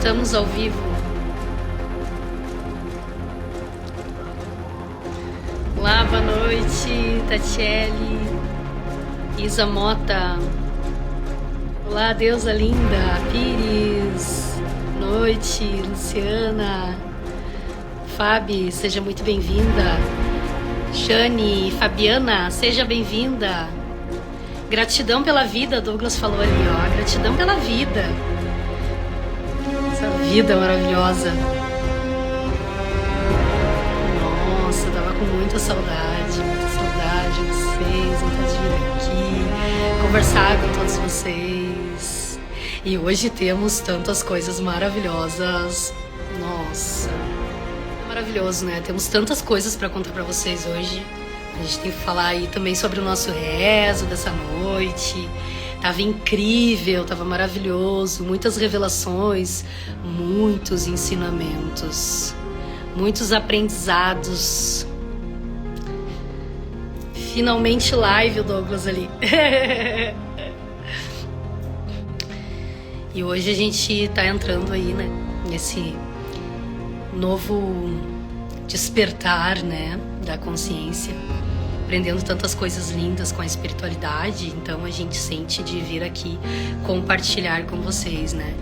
Estamos ao vivo. Olá, boa noite, Tatiele, Isa Mota. Olá, deusa linda, Pires. Boa noite, Luciana. Fabi, seja muito bem-vinda. Shane, Fabiana, seja bem-vinda. Gratidão pela vida, Douglas falou ali, ó. Gratidão pela vida. Essa vida maravilhosa. Nossa, tava com muita saudade de vocês, vontade de vir aqui, conversar com todos vocês. E hoje temos tantas coisas maravilhosas. Nossa, é maravilhoso, né? Temos tantas coisas para contar para vocês hoje. A gente tem que falar aí também sobre o nosso rezo dessa noite. Tava incrível, tava maravilhoso, muitas revelações, muitos ensinamentos, muitos aprendizados. Finalmente live o Douglas ali. E hoje a gente tá entrando aí, né, nesse novo despertar, né, da consciência. Aprendendo tantas coisas lindas com a espiritualidade, então a gente sente de vir aqui compartilhar com vocês, né?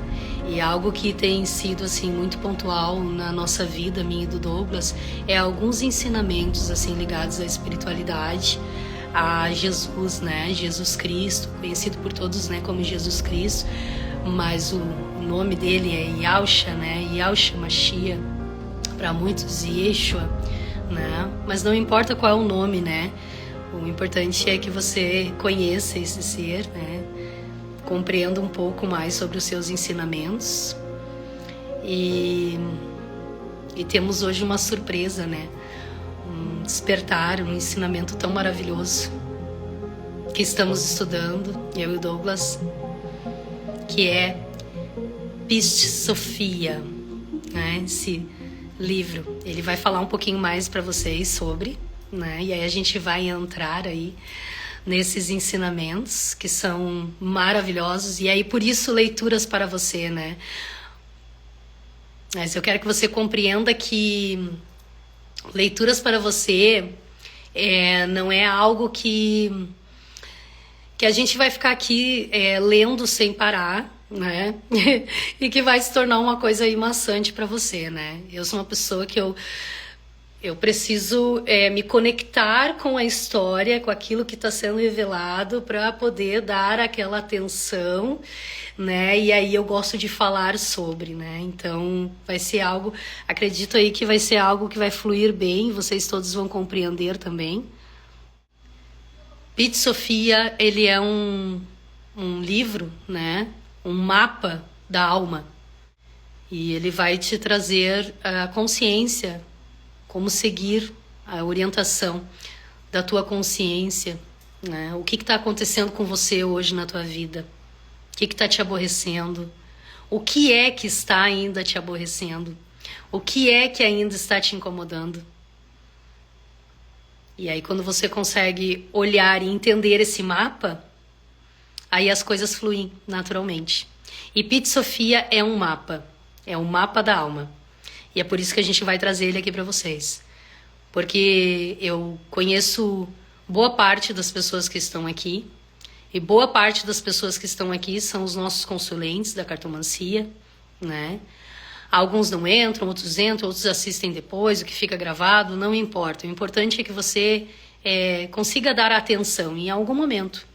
E algo que tem sido assim muito pontual na nossa vida, minha e do Douglas, é alguns ensinamentos assim ligados à espiritualidade, a Jesus, né? Jesus Cristo, conhecido por todos, né, como Jesus Cristo, mas o nome dele é Yahshua, né? Yahshua Mashiach, para muitos Yeshua, né? Mas não importa qual é o nome, né? O importante é que você conheça esse ser, né? Compreenda um pouco mais sobre os seus ensinamentos. E temos hoje uma surpresa, né? Um despertar, um ensinamento tão maravilhoso que estamos estudando, eu e o Douglas, que é Piste Sophia, né? Esse livro, ele vai falar um pouquinho mais para vocês sobre, né? E aí a gente vai entrar aí nesses ensinamentos que são maravilhosos, e aí por isso leituras para você, né? Mas eu quero que você compreenda que leituras para você não é algo que a gente vai ficar aqui lendo sem parar, né? E que vai se tornar uma coisa aí maçante para você, né? Eu sou uma pessoa que eu preciso me conectar com a história, com aquilo que está sendo revelado, para poder dar aquela atenção, né? E aí eu gosto de falar sobre, né? Então vai ser algo, acredito aí que vai ser algo que vai fluir bem, vocês todos vão compreender também. Piste Sophia, ele é um livro, né? Um mapa da alma. E ele vai te trazer a consciência, como seguir a orientação da tua consciência, né? O que está acontecendo com você hoje na tua vida? O que está te aborrecendo? O que é que está ainda te aborrecendo? O que é que ainda está te incomodando? E aí quando você consegue olhar e entender esse mapa, aí as coisas fluem naturalmente. E Piste Sophia é um mapa da alma. E é por isso que a gente vai trazer ele aqui para vocês. Porque eu conheço boa parte das pessoas que estão aqui, e boa parte das pessoas que estão aqui são os nossos consulentes da cartomancia, né? Alguns não entram, outros assistem depois, o que fica gravado, não importa. O importante é que você consiga dar atenção em algum momento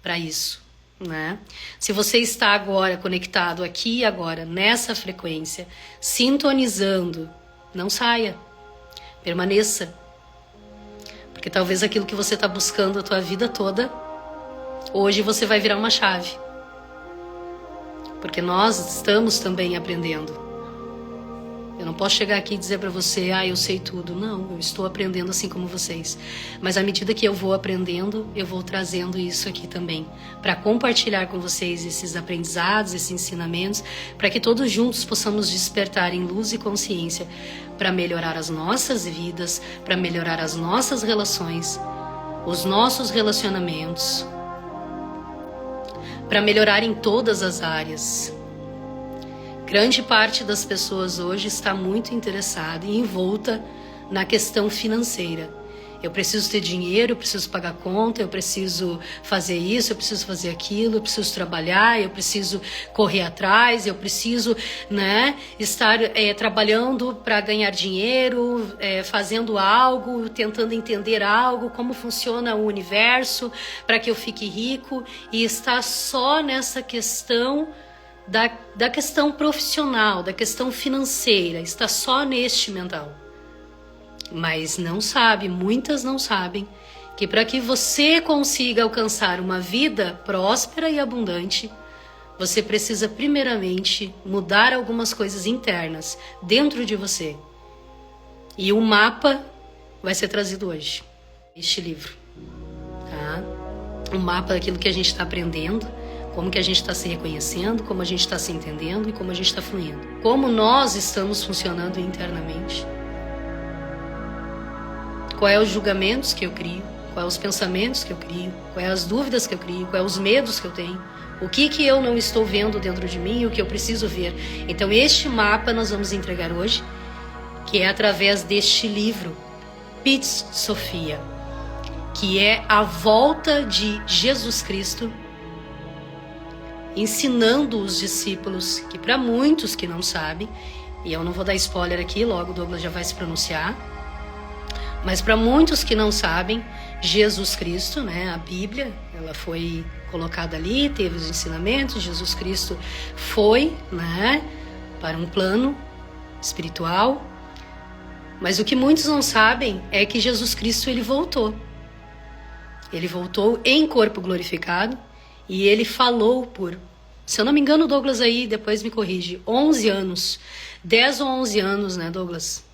para isso, né? Se você está agora conectado aqui e agora, nessa frequência, sintonizando, não saia, permaneça. Porque talvez aquilo que você está buscando a tua vida toda, hoje você vai virar uma chave. Porque nós estamos também aprendendo. Eu não posso chegar aqui e dizer para você, eu sei tudo. Não, eu estou aprendendo assim como vocês. Mas à medida que eu vou aprendendo, eu vou trazendo isso aqui também, para compartilhar com vocês esses aprendizados, esses ensinamentos, para que todos juntos possamos despertar em luz e consciência, para melhorar as nossas vidas, para melhorar as nossas relações, os nossos relacionamentos, para melhorar em todas as áreas. Grande parte das pessoas hoje está muito interessada e envolta na questão financeira. Eu preciso ter dinheiro, eu preciso pagar conta, eu preciso fazer isso, eu preciso fazer aquilo, eu preciso trabalhar, eu preciso correr atrás, eu preciso, né, estar trabalhando para ganhar dinheiro, fazendo algo, tentando entender algo, como funciona o universo, para que eu fique rico, e está só nessa questão da questão profissional, da questão financeira, está só neste mental. Mas não sabe, muitas não sabem, que para que você consiga alcançar uma vida próspera e abundante, você precisa primeiramente mudar algumas coisas internas dentro de você. E o mapa vai ser trazido hoje, este livro, tá? Um mapa daquilo que a gente está aprendendo, como que a gente está se reconhecendo, como a gente está se entendendo e como a gente está fluindo. Como nós estamos funcionando internamente. Quais são os julgamentos que eu crio, quais os pensamentos que eu crio, quais as dúvidas que eu crio, quais os medos que eu tenho, o que eu não estou vendo dentro de mim e o que eu preciso ver. Então este mapa nós vamos entregar hoje, que é através deste livro, Pits Sophia, que é a volta de Jesus Cristo, ensinando os discípulos, que para muitos que não sabem, e eu não vou dar spoiler aqui, logo o Douglas já vai se pronunciar, mas para muitos que não sabem, Jesus Cristo, né, a Bíblia, ela foi colocada ali, teve os ensinamentos, Jesus Cristo foi, né, para um plano espiritual. Mas o que muitos não sabem é que Jesus Cristo, ele voltou. Ele voltou em corpo glorificado e ele falou por, se eu não me engano, Douglas aí, depois me corrige, 11 anos, 10 ou 11 anos, né, Douglas?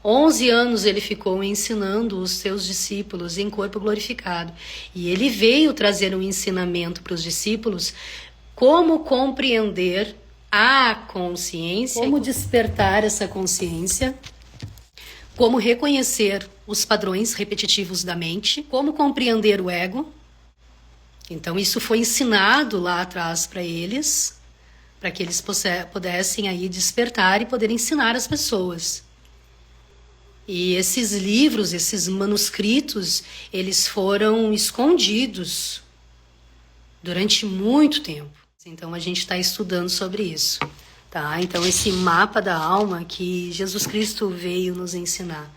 11 anos ele ficou ensinando os seus discípulos em corpo glorificado. E ele veio trazer um ensinamento para os discípulos como compreender a consciência, como despertar essa consciência, como reconhecer os padrões repetitivos da mente, como compreender o ego. Então isso foi ensinado lá atrás para eles, para que eles pudessem aí despertar e poder ensinar as pessoas. E esses livros, esses manuscritos, eles foram escondidos durante muito tempo. Então a gente está estudando sobre isso, tá? Então esse mapa da alma que Jesus Cristo veio nos ensinar.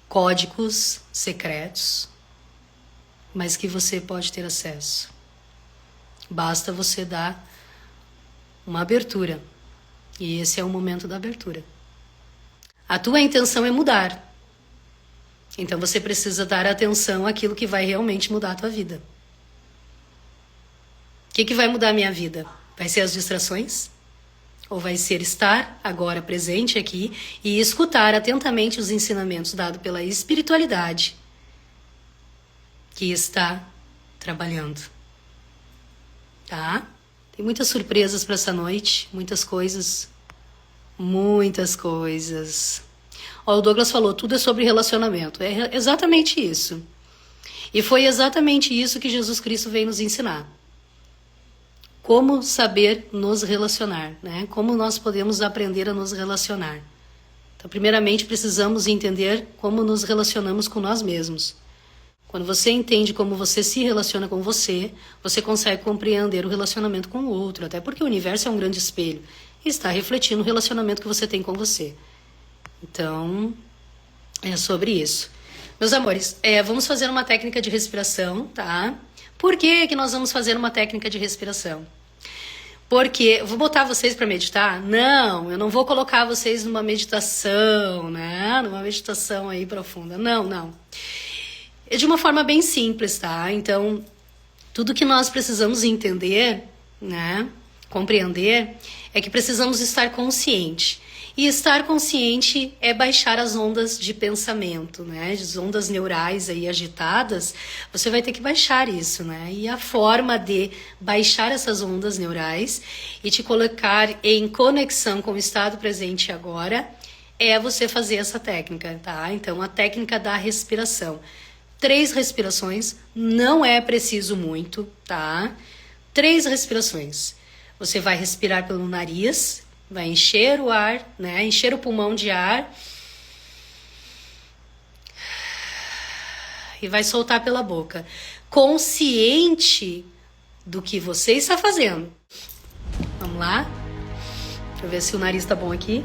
Códigos secretos, mas que você pode ter acesso. Basta você dar uma abertura. E esse é o momento da abertura. A tua intenção é mudar. Então você precisa dar atenção àquilo que vai realmente mudar a tua vida. O que vai mudar a minha vida? Vai ser as distrações? Ou vai ser estar agora presente aqui e escutar atentamente os ensinamentos dados pela espiritualidade que está trabalhando? Tá? Tem muitas surpresas para essa noite, muitas coisas. Muitas coisas. Ó, o Douglas falou, tudo é sobre relacionamento. É exatamente isso. E foi exatamente isso que Jesus Cristo veio nos ensinar. Como saber nos relacionar, né? Como nós podemos aprender a nos relacionar. Então, primeiramente, precisamos entender como nos relacionamos com nós mesmos. Quando você entende como você se relaciona com você, você consegue compreender o relacionamento com o outro. Até porque o universo é um grande espelho. E está refletindo o relacionamento que você tem com você. Então, é sobre isso. Meus amores, vamos fazer uma técnica de respiração, tá? Por que nós vamos fazer uma técnica de respiração? Porque, vou botar vocês para meditar? Não, eu não vou colocar vocês numa meditação, né? Numa meditação aí profunda. Não. É de uma forma bem simples, tá? Então, tudo que nós precisamos entender, né? Compreender, é que precisamos estar consciente. E estar consciente é baixar as ondas de pensamento, né? As ondas neurais aí agitadas, você vai ter que baixar isso, né? E a forma de baixar essas ondas neurais e te colocar em conexão com o estado presente agora é você fazer essa técnica, tá? Então, a técnica da respiração. 3 respirações, não é preciso muito, tá? 3 respirações. Você vai respirar pelo nariz, vai encher o ar, né? Encher o pulmão de ar. E vai soltar pela boca. Consciente do que você está fazendo. Vamos lá? Deixa eu ver se o nariz tá bom aqui.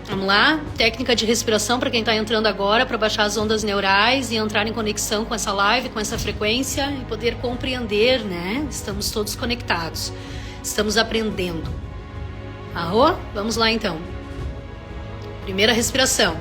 Vamos lá? Técnica de respiração para quem está entrando agora, para baixar as ondas neurais e entrar em conexão com essa live, com essa frequência e poder compreender, né? Estamos todos conectados. Estamos aprendendo. Arro? Vamos lá então. Primeira respiração.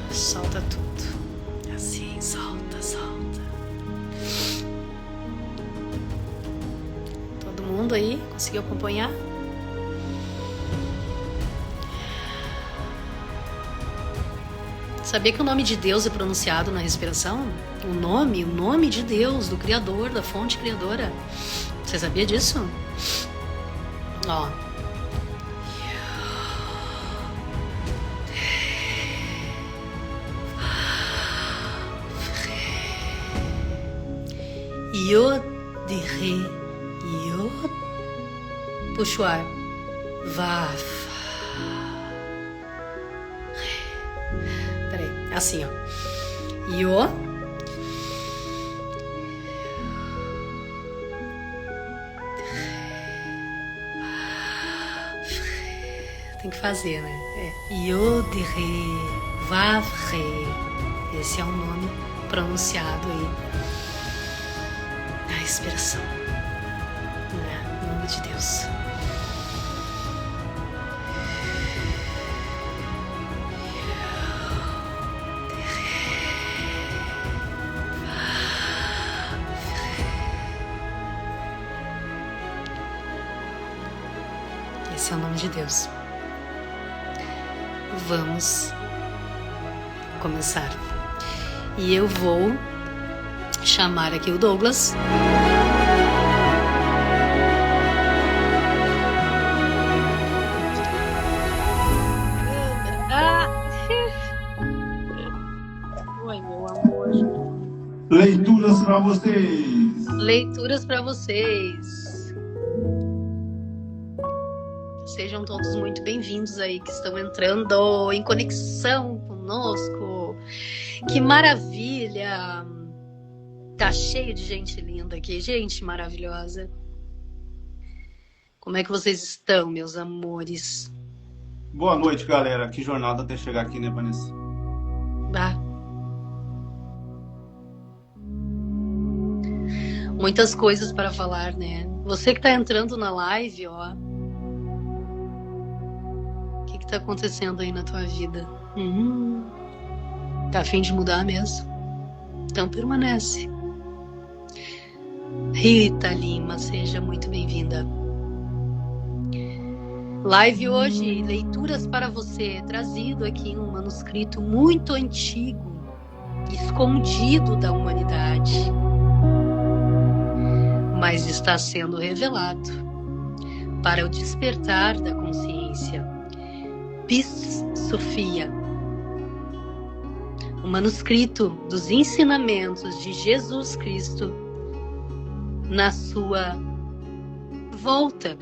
Solta tudo. Assim, solta, solta. Todo mundo aí conseguiu acompanhar? Sabia que o nome de Deus é pronunciado na respiração? O nome de Deus, do Criador, da fonte criadora. Você sabia disso? Ó. Yod de Re, Yod. Puxa o ar. Vav. Peraí, assim, ó. Yod. Tem que fazer, né? Yod de Re, Vav Re. Esse é o nome pronunciado aí. A respiração, né? Em nome de Deus. Esse é o nome de Deus. Vamos começar. E eu vou chamar aqui o Douglas. Oi, meu amor. Leituras para vocês. Leituras para vocês. Sejam todos muito bem-vindos aí que estão entrando em conexão conosco. Que maravilha! Tá cheio de gente linda aqui, gente maravilhosa. Como é que vocês estão, meus amores? Boa noite, galera. Que jornada até chegar aqui, né, Vanessa? Ah. Muitas coisas para falar, né? Você que tá entrando na live, ó. O que tá acontecendo aí na tua vida? Tá a fim de mudar mesmo? Então permanece. Rita Lima, seja muito bem-vinda. Live hoje, leituras para você, trazido aqui em um manuscrito muito antigo, escondido da humanidade, mas está sendo revelado para o despertar da consciência. Pis Sofia, o manuscrito dos ensinamentos de Jesus Cristo na sua volta,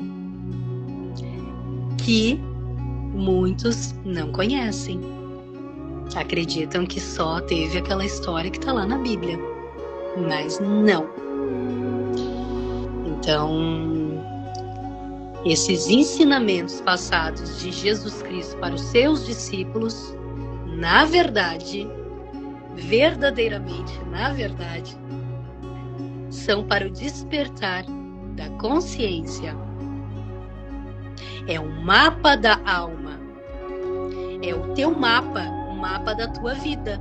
que muitos não conhecem. Acreditam que só teve aquela história que está lá na Bíblia, mas não. Então, esses ensinamentos passados de Jesus Cristo para os seus discípulos, na verdade, verdadeiramente, na verdade, são para o despertar da consciência. É o mapa da alma. É o teu mapa, o mapa da tua vida.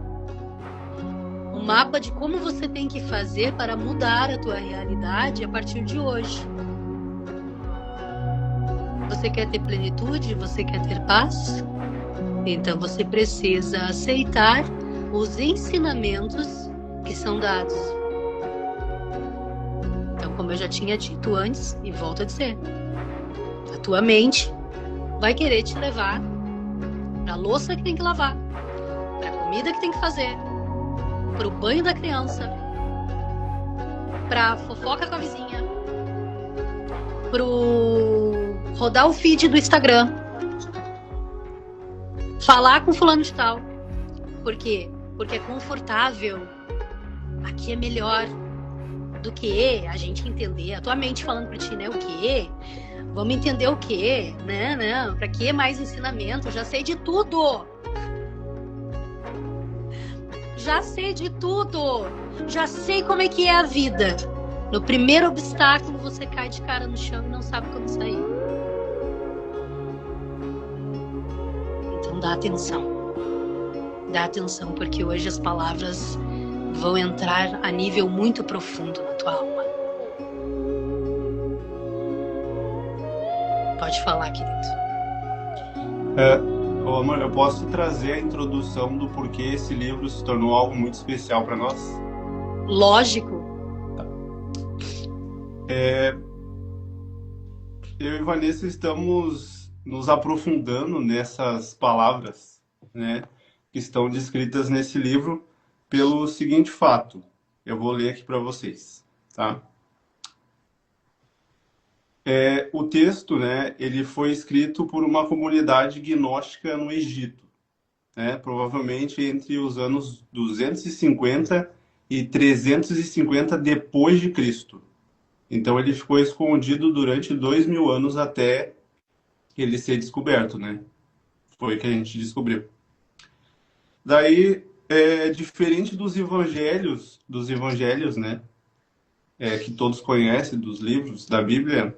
um mapa de como você tem que fazer para mudar a tua realidade a partir de hoje. Você quer ter plenitude? Você quer ter paz? Então você precisa aceitar os ensinamentos que são dados. Então, como eu já tinha dito antes, e volto a dizer, a tua mente vai querer te levar para a louça que tem que lavar, para a comida que tem que fazer, para o banho da criança, para a fofoca com a vizinha, para rodar o feed do Instagram, falar com fulano de tal. Por quê? Porque é confortável. Aqui é melhor do que a gente entender. A tua mente falando pra ti, né? O quê? Vamos entender o quê? Né? Não, pra que mais ensinamento? Já sei de tudo. Já sei de tudo. Já sei como é que é a vida. No primeiro obstáculo, você cai de cara no chão e não sabe como sair. Então dá atenção. Dá atenção, porque hoje as palavras vão entrar a nível muito profundo na tua alma. Pode falar, querido. Amor, eu posso trazer a introdução do porquê esse livro se tornou algo muito especial para nós? Lógico. Eu e Vanessa estamos nos aprofundando nessas palavras, né, que estão descritas nesse livro pelo seguinte fato. Eu vou ler aqui para vocês, tá? O texto, né, ele foi escrito por uma comunidade gnóstica no Egito, né, provavelmente entre os anos 250 e 350 depois de Cristo. Então ele ficou escondido durante 2000 anos até ele ser descoberto, né? Foi o que a gente descobriu. Daí, diferente dos evangelhos, né? Que todos conhecem, dos livros da Bíblia,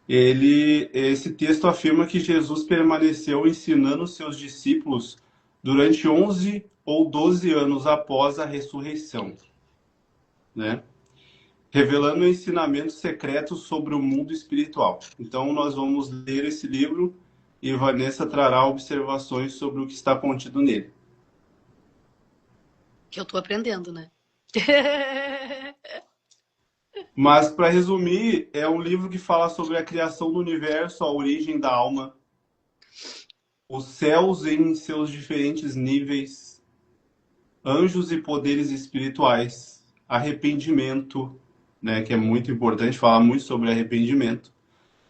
esse texto afirma que Jesus permaneceu ensinando seus discípulos durante 11 ou 12 anos após a ressurreição, né? Revelando ensinamentos secretos sobre o mundo espiritual. Então, nós vamos ler esse livro e Vanessa trará observações sobre o que está contido nele. Que eu tô aprendendo, né? Mas, para resumir, é um livro que fala sobre a criação do universo, a origem da alma, os céus em seus diferentes níveis, anjos e poderes espirituais, arrependimento, né, que é muito importante falar muito sobre arrependimento,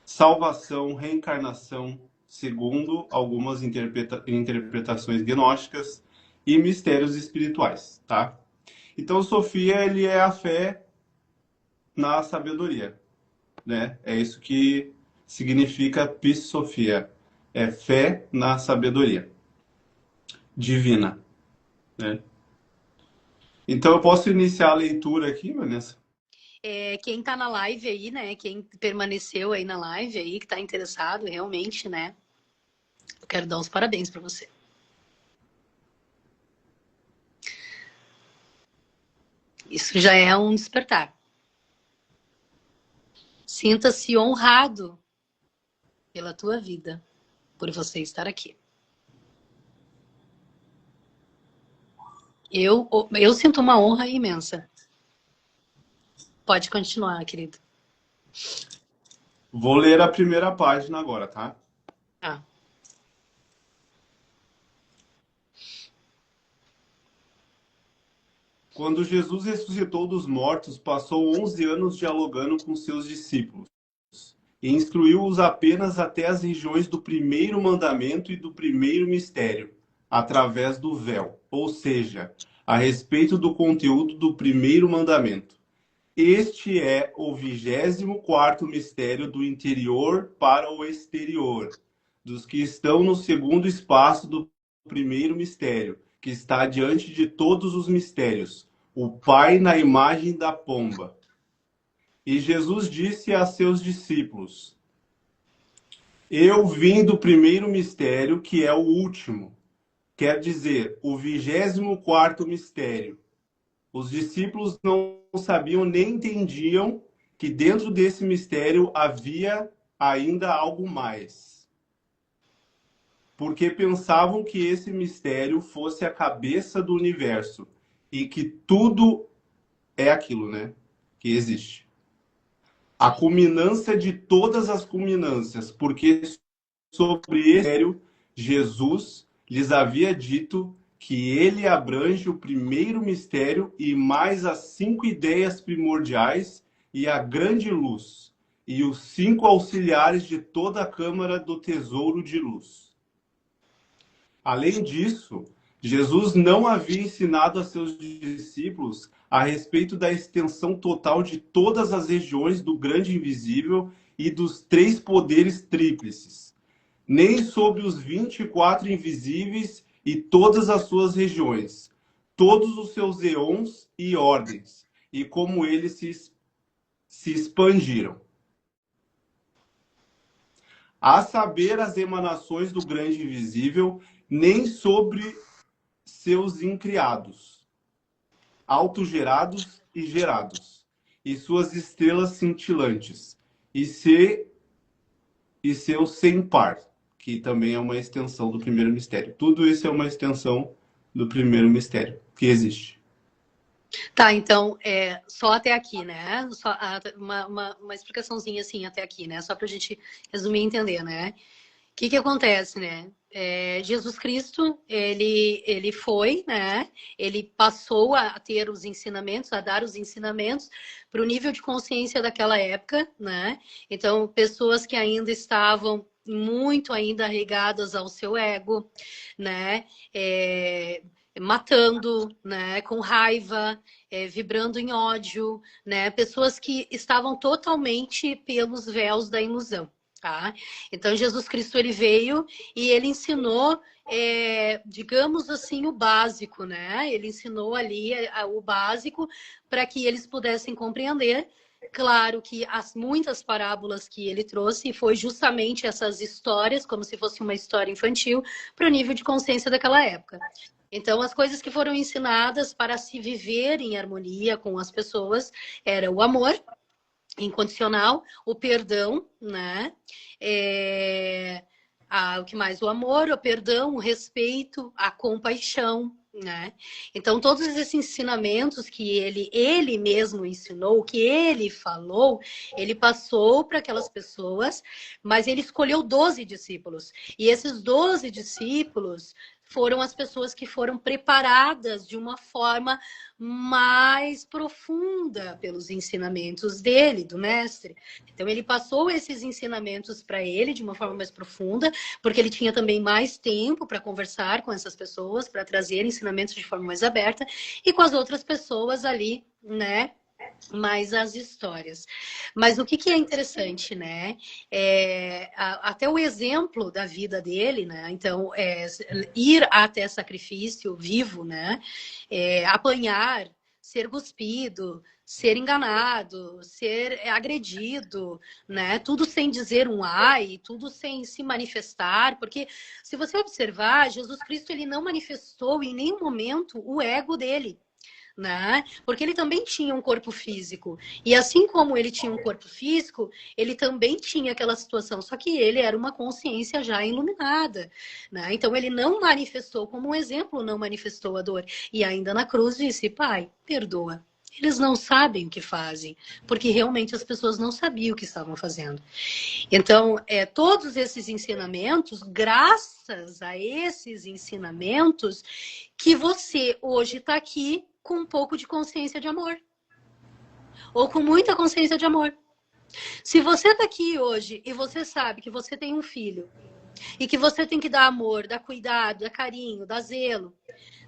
salvação, reencarnação, segundo algumas interpretações gnósticas, e mistérios espirituais, tá? Então, Sofia, ele é a fé na sabedoria, né? É isso que significa Pissofia, é fé na sabedoria divina, né? Então, eu posso iniciar a leitura aqui, Vanessa? Quem tá na live aí, né? Quem permaneceu aí na live aí, que tá interessado realmente, né? Eu quero dar os parabéns para você. Isso já é um despertar. Sinta-se honrado pela tua vida, por você estar aqui. Eu sinto uma honra imensa. Pode continuar, querido. Vou ler a primeira página agora, tá? Ah. Quando Jesus ressuscitou dos mortos, passou 11 anos dialogando com seus discípulos e instruiu-os apenas até as regiões do primeiro mandamento e do primeiro mistério, através do véu, ou seja, a respeito do conteúdo do primeiro mandamento. Este é o 24º mistério do interior para o exterior, dos que estão no segundo espaço do primeiro mistério, que está diante de todos os mistérios, o Pai na imagem da pomba. E Jesus disse a seus discípulos: Eu vim do primeiro mistério, que é o último, quer dizer, o 24º mistério. Os discípulos não sabiam nem entendiam que dentro desse mistério havia ainda algo mais. Porque pensavam que esse mistério fosse a cabeça do universo e que tudo é aquilo, né? Que existe. A culminância de todas as culminâncias, porque sobre esse mistério Jesus lhes havia dito que ele abrange o primeiro mistério e mais as 5 ideias primordiais e a grande luz, e os 5 auxiliares de toda a câmara do tesouro de luz. Além disso, Jesus não havia ensinado a seus discípulos a respeito da extensão total de todas as regiões do grande invisível e dos 3 poderes tríplices, nem sobre os 24 invisíveis e todas as suas regiões, todos os seus eons e ordens, e como eles se expandiram. A saber, as emanações do grande invisível, nem sobre seus incriados, autogerados e gerados, e suas estrelas cintilantes, e seu sem par, que também é uma extensão do primeiro mistério. Tudo isso é uma extensão do primeiro mistério que existe. Tá, então, só até aqui, né? Só, uma explicaçãozinha assim até aqui, né? Só pra gente resumir e entender, né? O que acontece, né? Jesus Cristo, ele foi, né? Ele passou a ter os ensinamentos, a dar os ensinamentos para o nível de consciência daquela época, né? Então, pessoas que ainda estavam muito ainda regadas ao seu ego, né? Matando, né? Com raiva, vibrando em ódio, né? Pessoas que estavam totalmente pelos véus da ilusão. Tá? Então, Jesus Cristo ele veio e ele ensinou, digamos assim, o básico, né? Ele ensinou ali o básico para que eles pudessem compreender. Claro que as muitas parábolas que ele trouxe foi justamente essas histórias, como se fosse uma história infantil, para o nível de consciência daquela época. Então, as coisas que foram ensinadas para se viver em harmonia com as pessoas era o amor incondicional, o perdão, né? O que mais? O amor, o perdão, o respeito, a compaixão, né? Então, todos esses ensinamentos que ele mesmo ensinou, que ele falou, ele passou para aquelas pessoas, mas ele escolheu 12 discípulos. E esses 12 discípulos foram as pessoas que foram preparadas de uma forma mais profunda pelos ensinamentos dele, do mestre. Então, ele passou esses ensinamentos para ele de uma forma mais profunda, porque ele tinha também mais tempo para conversar com essas pessoas, para trazer ensinamentos de forma mais aberta, e com as outras pessoas ali, né? Mais as histórias. Mas o que é interessante, né? Até o exemplo da vida dele, né? Então, ir até sacrifício vivo, né? Apanhar, ser cuspido, ser enganado, ser agredido, né? Tudo sem dizer um ai, tudo sem se manifestar, porque se você observar, Jesus Cristo ele não manifestou em nenhum momento o ego dele. Né? Porque ele também tinha um corpo físico. E assim como ele tinha um corpo físico, ele também tinha aquela situação, só que ele era uma consciência já iluminada. Né? Então ele não manifestou como um exemplo, não manifestou a dor. E ainda na cruz disse, Pai, perdoa. Eles não sabem o que fazem, porque realmente as pessoas não sabiam o que estavam fazendo. Então, todos esses ensinamentos, graças a esses ensinamentos, que você hoje está aqui com um pouco de consciência de amor. Ou com muita consciência de amor. Se você está aqui hoje e você sabe que você tem um filho e que você tem que dar amor, dar cuidado, dar carinho, dar zelo.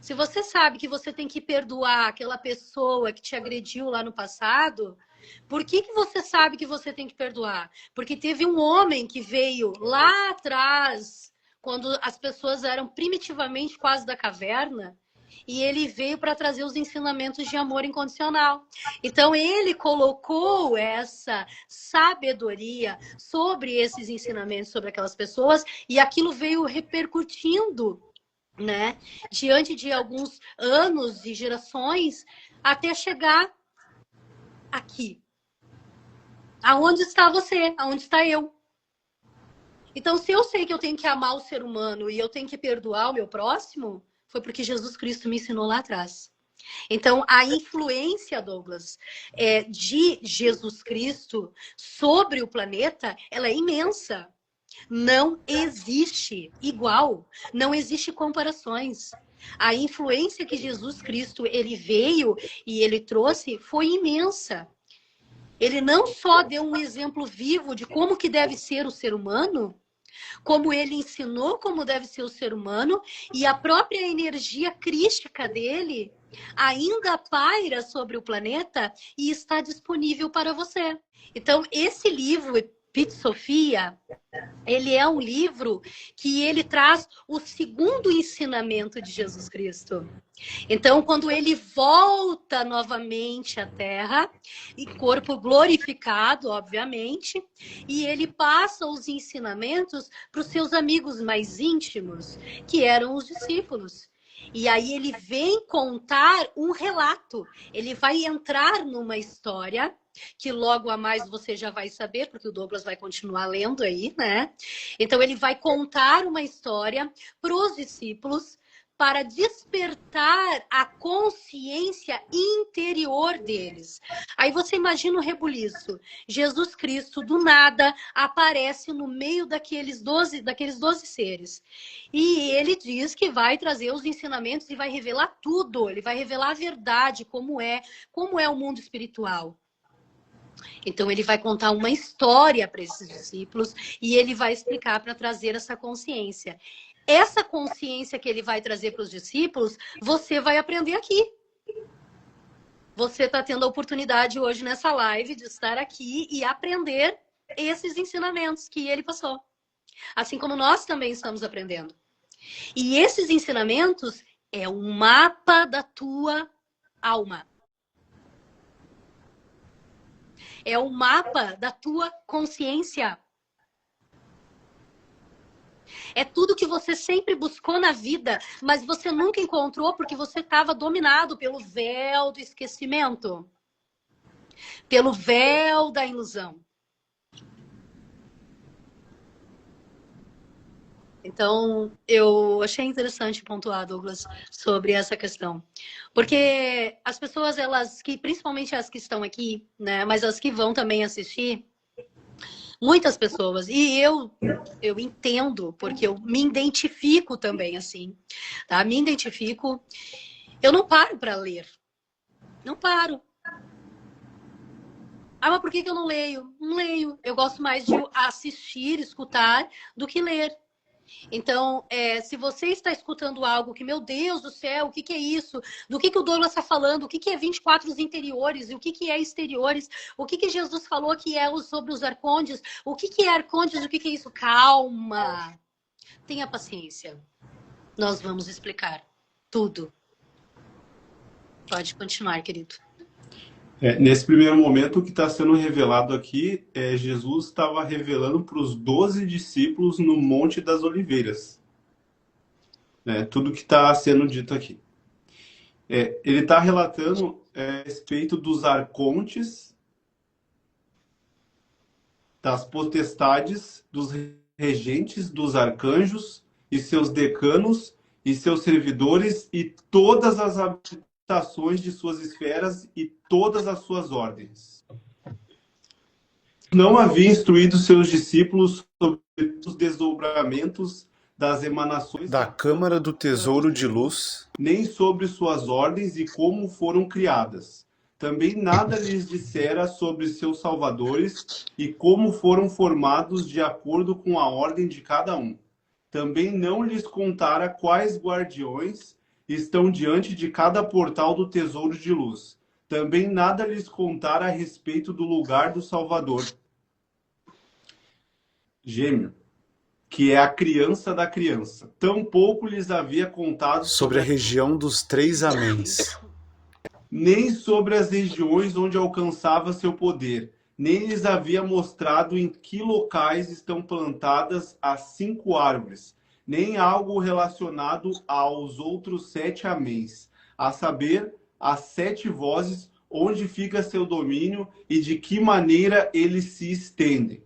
Se você sabe que você tem que perdoar aquela pessoa que te agrediu lá no passado, por que você sabe que você tem que perdoar? Porque teve um homem que veio lá atrás, quando as pessoas eram primitivamente quase da caverna, e ele veio para trazer os ensinamentos de amor incondicional. Então, ele colocou essa sabedoria sobre esses ensinamentos, sobre aquelas pessoas, e aquilo veio repercutindo, né? Diante de alguns anos e gerações, até chegar aqui. Aonde está você? Aonde está eu? Então, se eu sei que eu tenho que amar o ser humano e eu tenho que perdoar o meu próximo, foi porque Jesus Cristo me ensinou lá atrás. Então, a influência, Douglas, de Jesus Cristo sobre o planeta, ela é imensa. Não existe igual, não existe comparações. A influência que Jesus Cristo ele veio e ele trouxe foi imensa. Ele não só deu um exemplo vivo de como que deve ser o ser humano, como ele ensinou como deve ser o ser humano, e a própria energia crística dele ainda paira sobre o planeta e está disponível para você. Então, esse livro, Pit Sofia, ele é um livro que ele traz o segundo ensinamento de Jesus Cristo. Então, quando ele volta novamente à Terra, e corpo glorificado, obviamente, e ele passa os ensinamentos para os seus amigos mais íntimos, que eram os discípulos. E aí ele vem contar um relato. Ele vai entrar numa história que logo a mais você já vai saber, porque o Douglas vai continuar lendo aí, né? Então ele vai contar uma história para os discípulos para despertar a consciência interior deles. Aí você imagina o rebuliço. Jesus Cristo, do nada, aparece no meio daqueles 12 seres. E ele diz que vai trazer os ensinamentos e vai revelar tudo. Ele vai revelar a verdade, como é o mundo espiritual. Então, ele vai contar uma história para esses discípulos e ele vai explicar para trazer essa consciência. Essa consciência que ele vai trazer para os discípulos, você vai aprender aqui. Você está tendo a oportunidade hoje nessa live de estar aqui e aprender esses ensinamentos que ele passou. Assim como nós também estamos aprendendo. E esses ensinamentos é um mapa da tua alma. É o mapa da tua consciência. É tudo que você sempre buscou na vida, mas você nunca encontrou porque você estava dominado pelo véu do esquecimento. Pelo véu da ilusão. Então, eu achei interessante pontuar, Douglas, sobre essa questão. Porque as pessoas, principalmente as que estão aqui, né, mas as que vão também assistir, muitas pessoas, e eu entendo, porque eu me identifico também assim, tá? Me identifico, eu não paro para ler. Não paro. Ah, mas por que eu não leio? Não leio. Eu gosto mais de assistir, escutar, do que ler. Então, se você está escutando algo que, meu Deus do céu, o que é isso? Do que o Douglas está falando? O que é 24 interiores? E o que é exteriores? O que Jesus falou que é sobre os arcondes? O que é arcondes? O que é isso? Calma! Tenha paciência. Nós vamos explicar tudo. Pode continuar, querido. Nesse primeiro momento, o que está sendo revelado aqui é Jesus estava revelando para os 12 discípulos no Monte das Oliveiras. Tudo que está sendo dito aqui. Ele está relatando a respeito dos arcontes, das potestades, dos regentes, dos arcanjos e seus decanos e seus servidores e todas as habitações de suas esferas e todas as suas ordens. Não havia instruído seus discípulos sobre os desdobramentos das emanações da Câmara do Tesouro de Luz, nem sobre suas ordens e como foram criadas. Também nada lhes dissera sobre seus salvadores e como foram formados de acordo com a ordem de cada um. Também não lhes contara quais guardiões estão diante de cada portal do tesouro de luz. Também nada lhes contara a respeito do lugar do Salvador, gêmeo, que é a criança da criança. Tampouco lhes havia contado sobre a região dos 3 améns, nem sobre as regiões onde alcançava seu poder, nem lhes havia mostrado em que locais estão plantadas as 5 árvores, nem algo relacionado aos outros 7 améns, a saber, as 7 vozes, onde fica seu domínio e de que maneira eles se estendem.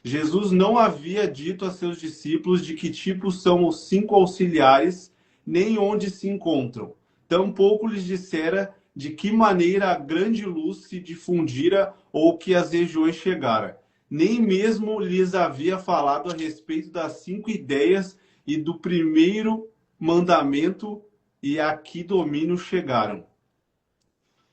Jesus não havia dito a seus discípulos de que tipo são os 5 auxiliares, nem onde se encontram. Tampouco lhes dissera de que maneira a grande luz se difundira ou que as regiões chegara. Nem mesmo lhes havia falado a respeito das 5 ideias e do primeiro mandamento e a que domínio chegaram.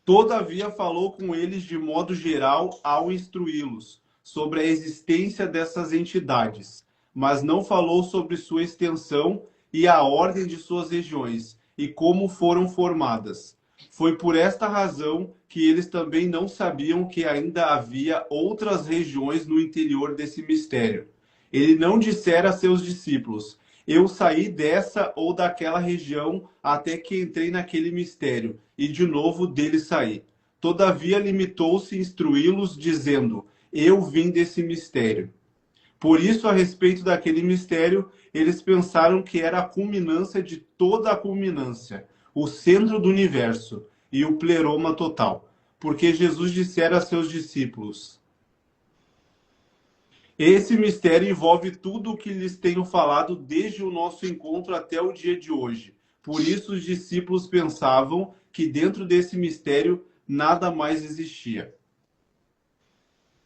Todavia falou com eles de modo geral ao instruí-los sobre a existência dessas entidades, mas não falou sobre sua extensão e a ordem de suas regiões e como foram formadas. Foi por esta razão que eles também não sabiam que ainda havia outras regiões no interior desse mistério. Ele não dissera a seus discípulos: eu saí dessa ou daquela região até que entrei naquele mistério, e de novo dele saí. Todavia limitou-se a instruí-los, dizendo: eu vim desse mistério. Por isso, a respeito daquele mistério, eles pensaram que era a culminância de toda a culminância, o centro do universo e o pleroma total. Porque Jesus dissera a seus discípulos: esse mistério envolve tudo o que lhes tenho falado desde o nosso encontro até o dia de hoje. Por isso, os discípulos pensavam que dentro desse mistério nada mais existia.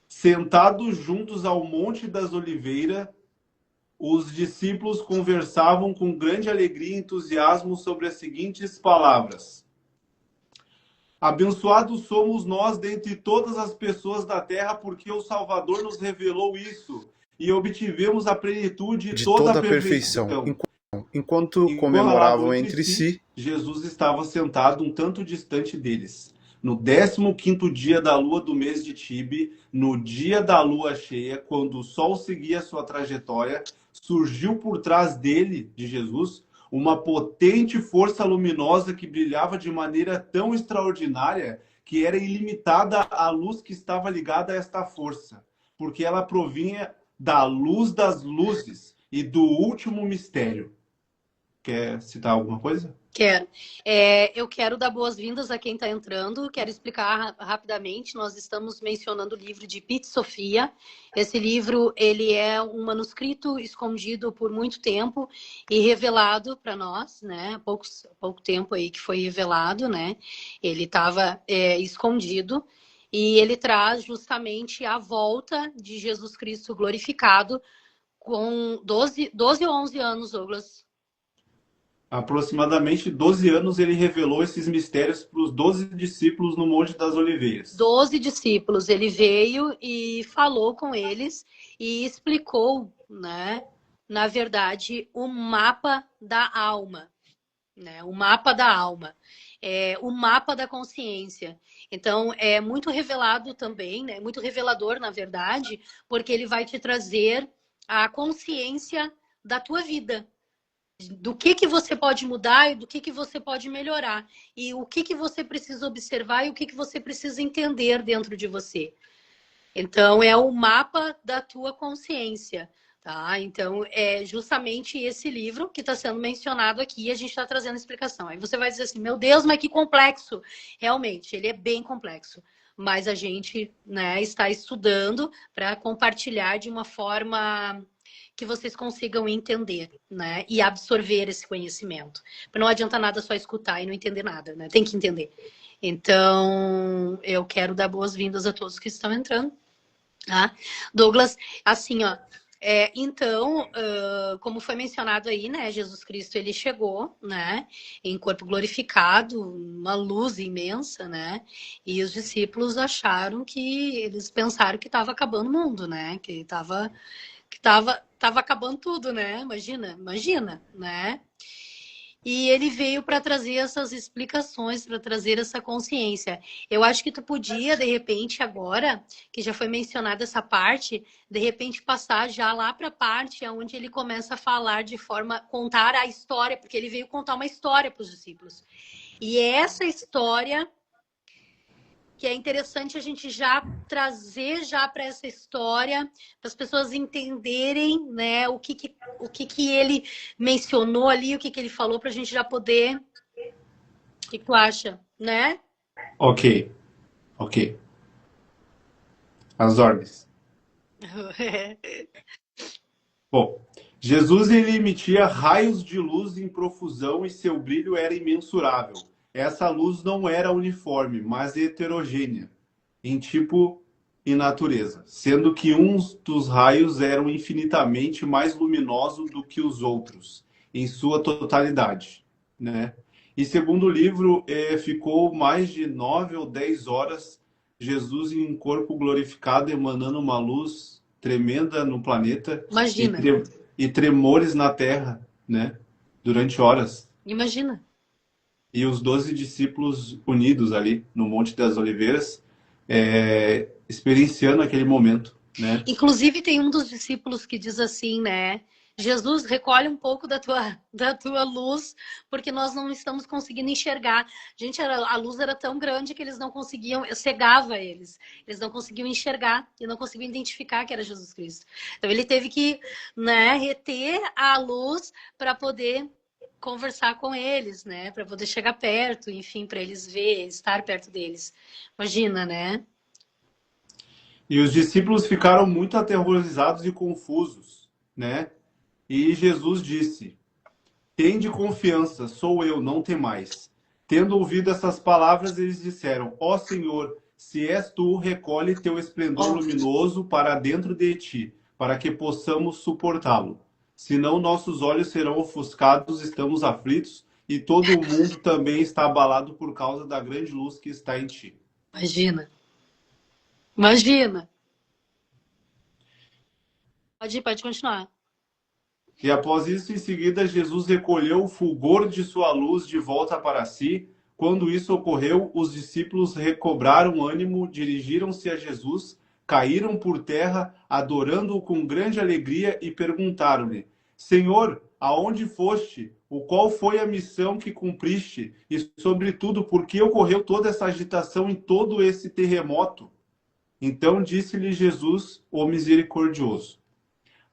Sentados juntos ao Monte das Oliveiras, os discípulos conversavam com grande alegria e entusiasmo sobre as seguintes palavras: abençoados somos nós dentre todas as pessoas da terra, porque o Salvador nos revelou isso e obtivemos a plenitude De toda toda a a perfeição. perfeição. Enquanto comemoravam falavam entre si, Jesus estava sentado um tanto distante deles. No 15º dia da lua do mês de Tibe, no dia da lua cheia, quando o sol seguia sua trajetória, surgiu por trás dele, de Jesus, uma potente força luminosa que brilhava de maneira tão extraordinária que era ilimitada a luz que estava ligada a esta força, porque ela provinha da luz das luzes e do último mistério. Quer citar alguma coisa? Quero. Eu quero dar boas-vindas a quem está entrando. Quero explicar rapidamente. Nós estamos mencionando o livro de Pete Sofia. Esse livro ele é um manuscrito escondido por muito tempo e revelado para nós, né? Pouco tempo aí que foi revelado, né? Ele estava escondido e ele traz justamente a volta de Jesus Cristo glorificado com 12 ou 11 anos, Douglas. Aproximadamente 12 anos ele revelou esses mistérios para os 12 discípulos no Monte das Oliveiras. 12 discípulos, ele veio e falou com eles e explicou, né, na verdade, o mapa da alma, né, o mapa da alma, o mapa da consciência. Então, é muito revelado também, né, muito revelador, na verdade, porque ele vai te trazer a consciência da tua vida, do que você pode mudar e do que você pode melhorar. E o que você precisa observar e o que você precisa entender dentro de você. Então, é o mapa da tua consciência. Tá? Então, é justamente esse livro que está sendo mencionado aqui e a gente está trazendo explicação. Aí você vai dizer assim, meu Deus, mas que complexo. Realmente, ele é bem complexo. Mas a gente, né, está estudando para compartilhar de uma forma que vocês consigam entender, né? E absorver esse conhecimento. Não adianta nada só escutar e não entender nada, né? Tem que entender. Então, eu quero dar boas-vindas a todos que estão entrando. Tá? Douglas, assim, ó. Então, como foi mencionado aí, né? Jesus Cristo, ele chegou, né? Em corpo glorificado, uma luz imensa, né? E os discípulos acharam que... Eles pensaram que estava acabando o mundo, né? Que estava acabando tudo, né? Imagina, né? E ele veio para trazer essas explicações, para trazer essa consciência. Eu acho que tu podia, de repente, agora, que já foi mencionada essa parte, de repente passar já lá para a parte onde ele começa a falar de forma, contar a história, porque ele veio contar uma história para os discípulos. E é essa história que é interessante a gente já trazer já para essa história, para as pessoas entenderem, né, o que ele mencionou ali, o que ele falou, para a gente já poder O que tu acha, né? Ok, ok. As ordens. Bom, Jesus ele emitia raios de luz em profusão e seu brilho era imensurável. Essa luz não era uniforme, mas heterogênea, em tipo e natureza, sendo que uns dos raios eram infinitamente mais luminoso do que os outros, em sua totalidade, né? E segundo o livro, ficou mais de 9 ou 10 horas Jesus em corpo glorificado, emanando uma luz tremenda no planeta e, Imagina, e tremores na terra, né? Durante horas. imagina. E os 12 discípulos unidos ali no Monte das Oliveiras, experienciando aquele momento, né? Inclusive, tem um dos discípulos que diz assim, né? Jesus, recolhe um pouco da tua luz, porque nós não estamos conseguindo enxergar. Gente, a luz era tão grande que eles não conseguiam, cegava eles. Eles não conseguiam enxergar e não conseguiam identificar que era Jesus Cristo. Então, ele teve que, né, reter a luz para poder conversar com eles, né? Para poder chegar perto, enfim, para eles ver, estar perto deles. Imagina, né? E os discípulos ficaram muito aterrorizados e confusos, né? E Jesus disse: Tende confiança, sou eu, não temais. Tendo ouvido essas palavras, eles disseram: Ó Senhor, se és tu, recolhe teu esplendor Ó, luminoso para dentro de ti, para que possamos suportá-lo. Senão nossos olhos serão ofuscados, estamos aflitos, e todo o mundo também está abalado por causa da grande luz que está em ti. imagina. Imagina. Pode continuar. E após isso, em seguida, Jesus recolheu o fulgor de sua luz de volta para si. Quando isso ocorreu, os discípulos recobraram ânimo, dirigiram-se a Jesus, caíram por terra, adorando-o com grande alegria e perguntaram-lhe: Senhor, aonde foste? O qual foi a missão que cumpriste? E, sobretudo, por que ocorreu toda essa agitação em todo esse terremoto? Então disse-lhe Jesus, o misericordioso: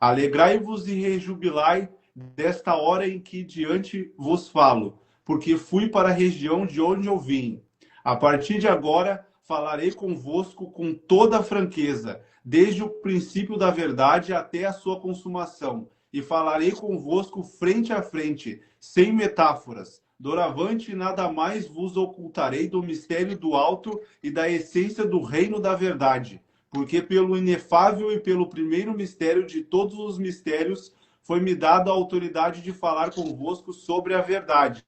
Alegrai-vos e rejubilai desta hora em que diante vos falo, porque fui para a região de onde eu vim. A partir de agora falarei convosco com toda franqueza, desde o princípio da verdade até a sua consumação, e falarei convosco frente a frente, sem metáforas. Doravante nada mais vos ocultarei do mistério do alto e da essência do reino da verdade, porque pelo inefável e pelo primeiro mistério de todos os mistérios foi-me dada a autoridade de falar convosco sobre a verdade,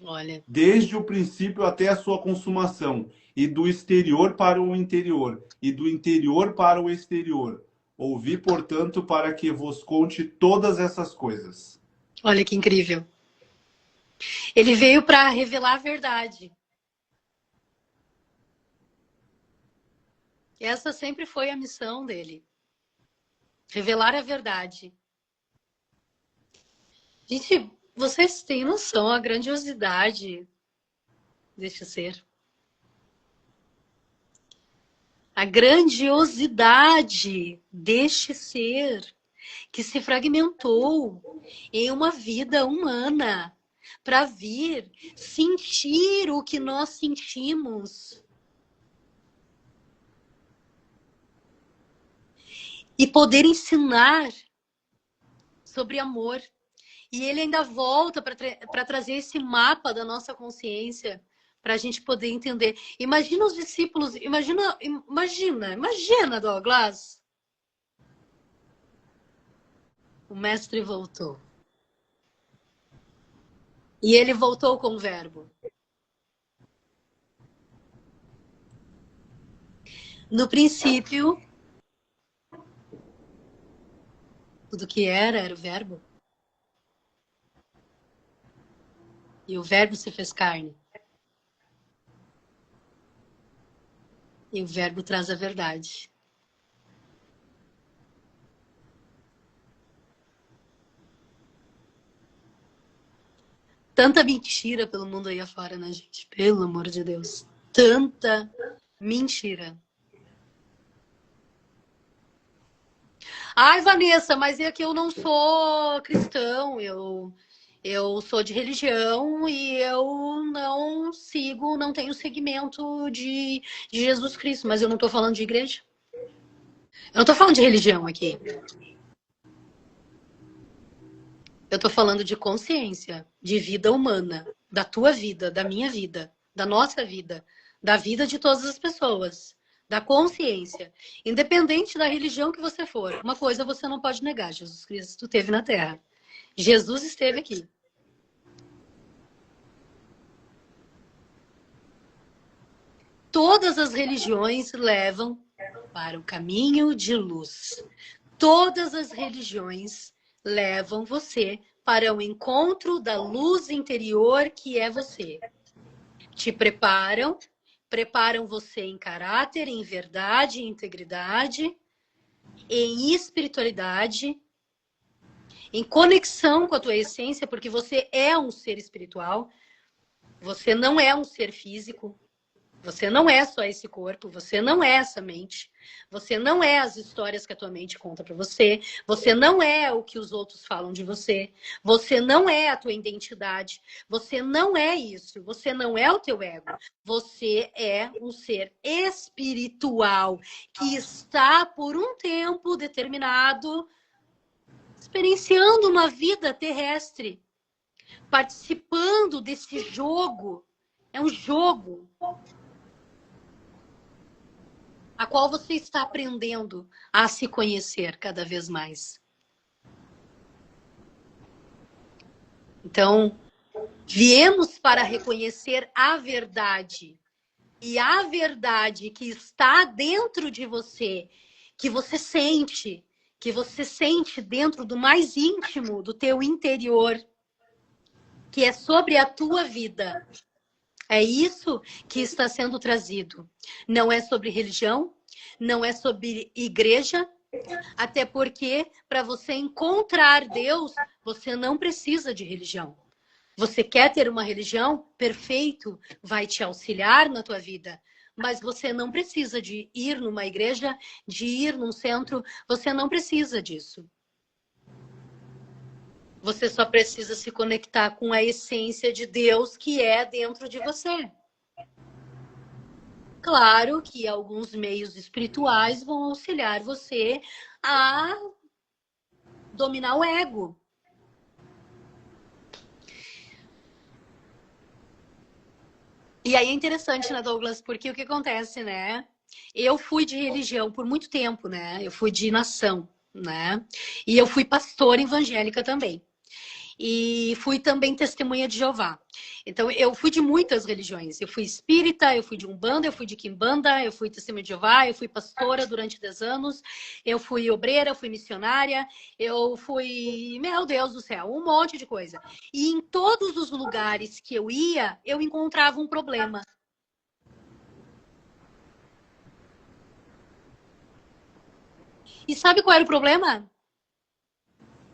Olha, desde o princípio até a sua consumação, e do exterior para o interior, e do interior para o exterior. Ouvi, portanto, para que vos conte todas essas coisas. olha que incrível. Ele veio para revelar a verdade. Essa sempre foi a missão dele. Revelar a verdade. Gente, vocês têm noção a grandiosidade deste ser? A grandiosidade deste ser que se fragmentou em uma vida humana para vir sentir o que nós sentimos e poder ensinar sobre amor. E ele ainda volta para trazer esse mapa da nossa consciência para a gente poder entender. Imagina os discípulos, imagina, Douglas. O mestre voltou. E ele voltou com o verbo. No princípio, tudo que era o verbo. E o verbo se fez carne. E o verbo traz a verdade. Tanta mentira pelo mundo aí afora, né, gente? Pelo amor de Deus. Tanta mentira. Ai, Vanessa, mas é que eu não sou cristão. Eu sou de religião e eu não sigo, não tenho segmento de Jesus Cristo, mas eu não tô falando de igreja. Eu não tô falando de religião aqui. Eu tô falando de consciência, de vida humana, da tua vida, da minha vida, da nossa vida, da vida de todas as pessoas, da consciência. Independente da religião que você for, uma coisa você não pode negar: Jesus Cristo esteve na Terra. Jesus esteve aqui. Todas as religiões levam para o caminho de luz. Todas as religiões levam você para o encontro da luz interior que é você. Te preparam você em caráter, em verdade, em integridade, em espiritualidade, em conexão com a tua essência, porque você é um ser espiritual, você não é um ser físico. Você não é só esse corpo, você não é essa mente, você não é as histórias que a tua mente conta pra você, você não é o que os outros falam de você, você não é a tua identidade, você não é isso, você não é o teu ego, você é um ser espiritual que está por um tempo determinado experienciando uma vida terrestre, participando desse jogo. É um jogo a qual você está aprendendo a se conhecer cada vez mais. Então, viemos para reconhecer a verdade. E a verdade que está dentro de você, que você sente dentro do mais íntimo do teu interior, que é sobre a tua vida. É isso que está sendo trazido. Não é sobre religião, não é sobre igreja, até porque para você encontrar Deus, você não precisa de religião. Você quer ter uma religião? Perfeito, vai te auxiliar na tua vida. Mas você não precisa de ir numa igreja, de ir num centro, você não precisa disso. Você só precisa se conectar com a essência de Deus que é dentro de você. Claro que alguns meios espirituais vão auxiliar você a dominar o ego. E aí é interessante, né, Douglas? Porque o que acontece, né? Eu fui de religião por muito tempo, né? Eu fui de nação, né? E eu fui pastora evangélica também. E fui também testemunha de Jeová. Então, eu fui de muitas religiões. Eu fui espírita, eu fui de Umbanda, eu fui de Quimbanda, eu fui testemunha de Jeová, eu fui pastora durante 10 anos, eu fui obreira, eu fui missionária, eu fui, meu Deus do céu, um monte de coisa. E em todos os lugares que eu ia, eu encontrava um problema. E sabe qual era o problema?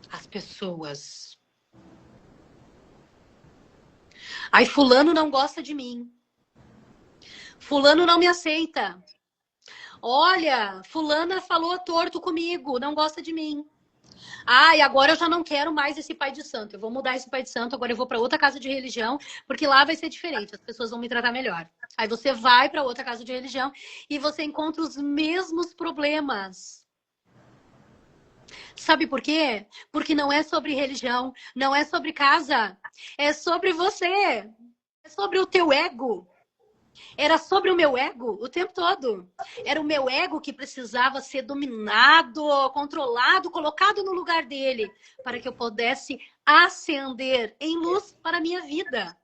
As pessoas. Aí fulano não gosta de mim. Fulano não me aceita. Olha, fulana falou torto comigo, não gosta de mim. Ah, e agora eu já não quero mais esse pai de santo. Eu vou mudar esse pai de santo, agora eu vou para outra casa de religião, porque lá vai ser diferente, as pessoas vão me tratar melhor. Aí você vai para outra casa de religião e você encontra os mesmos problemas. Sabe por quê? Porque não é sobre religião, não é sobre casa, é sobre você. É sobre o teu ego. Era sobre o meu ego o tempo todo. Era o meu ego que precisava ser dominado, controlado, colocado no lugar dele, para que eu pudesse ascender em luz para a minha vida.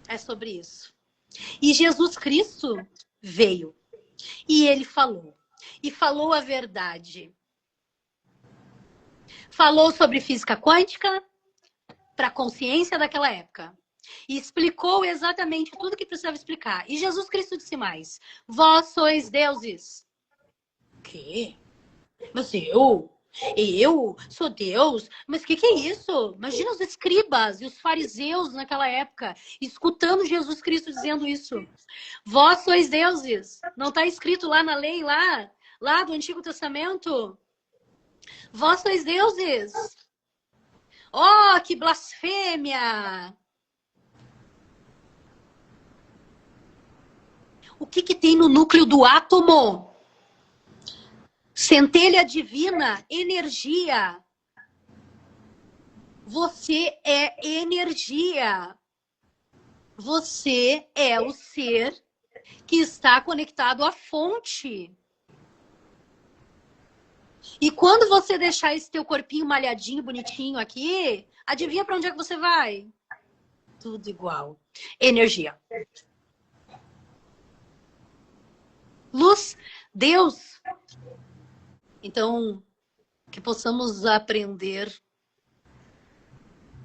É sobre isso. E Jesus Cristo veio. E ele falou. E falou a verdade. Falou sobre física quântica para a consciência daquela época. E explicou exatamente tudo que precisava explicar. E Jesus Cristo disse mais: vós sois deuses. O quê? Mas eu sou Deus? Mas o que é isso? Imagina os escribas e os fariseus naquela época, escutando Jesus Cristo dizendo isso. Vós sois deuses. Não está escrito lá na lei, lá lá do Antigo Testamento. Vós sois deuses. Oh, que blasfêmia! O que que tem no núcleo do átomo? Centelha divina, energia. Você é energia. Você é o ser que está conectado à fonte. E quando você deixar esse teu corpinho malhadinho, bonitinho aqui, adivinha para onde é que você vai? Tudo igual. Energia. Luz, Deus. Então, que possamos aprender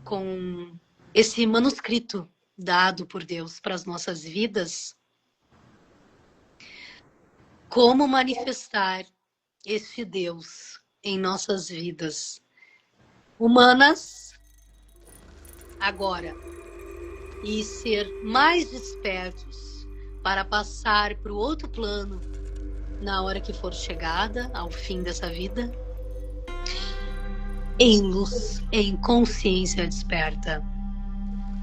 com esse manuscrito dado por Deus para as nossas vidas, como manifestar esse Deus em nossas vidas humanas agora e ser mais despertos para passar para o outro plano na hora que for chegada ao fim dessa vida, em luz, em consciência desperta,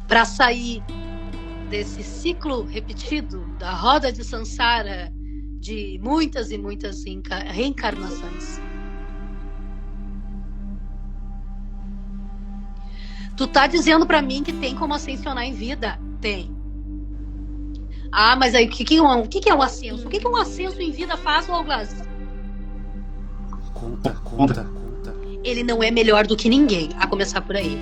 para sair desse ciclo repetido da roda de Sansara de muitas e muitas reencarnações. Tu tá dizendo para mim que tem como ascensionar em vida? Tem. Ah, mas aí o que é um ascenso? O que um ascenso em vida faz, Douglas? Conta. Ele não é melhor do que ninguém, a começar por aí.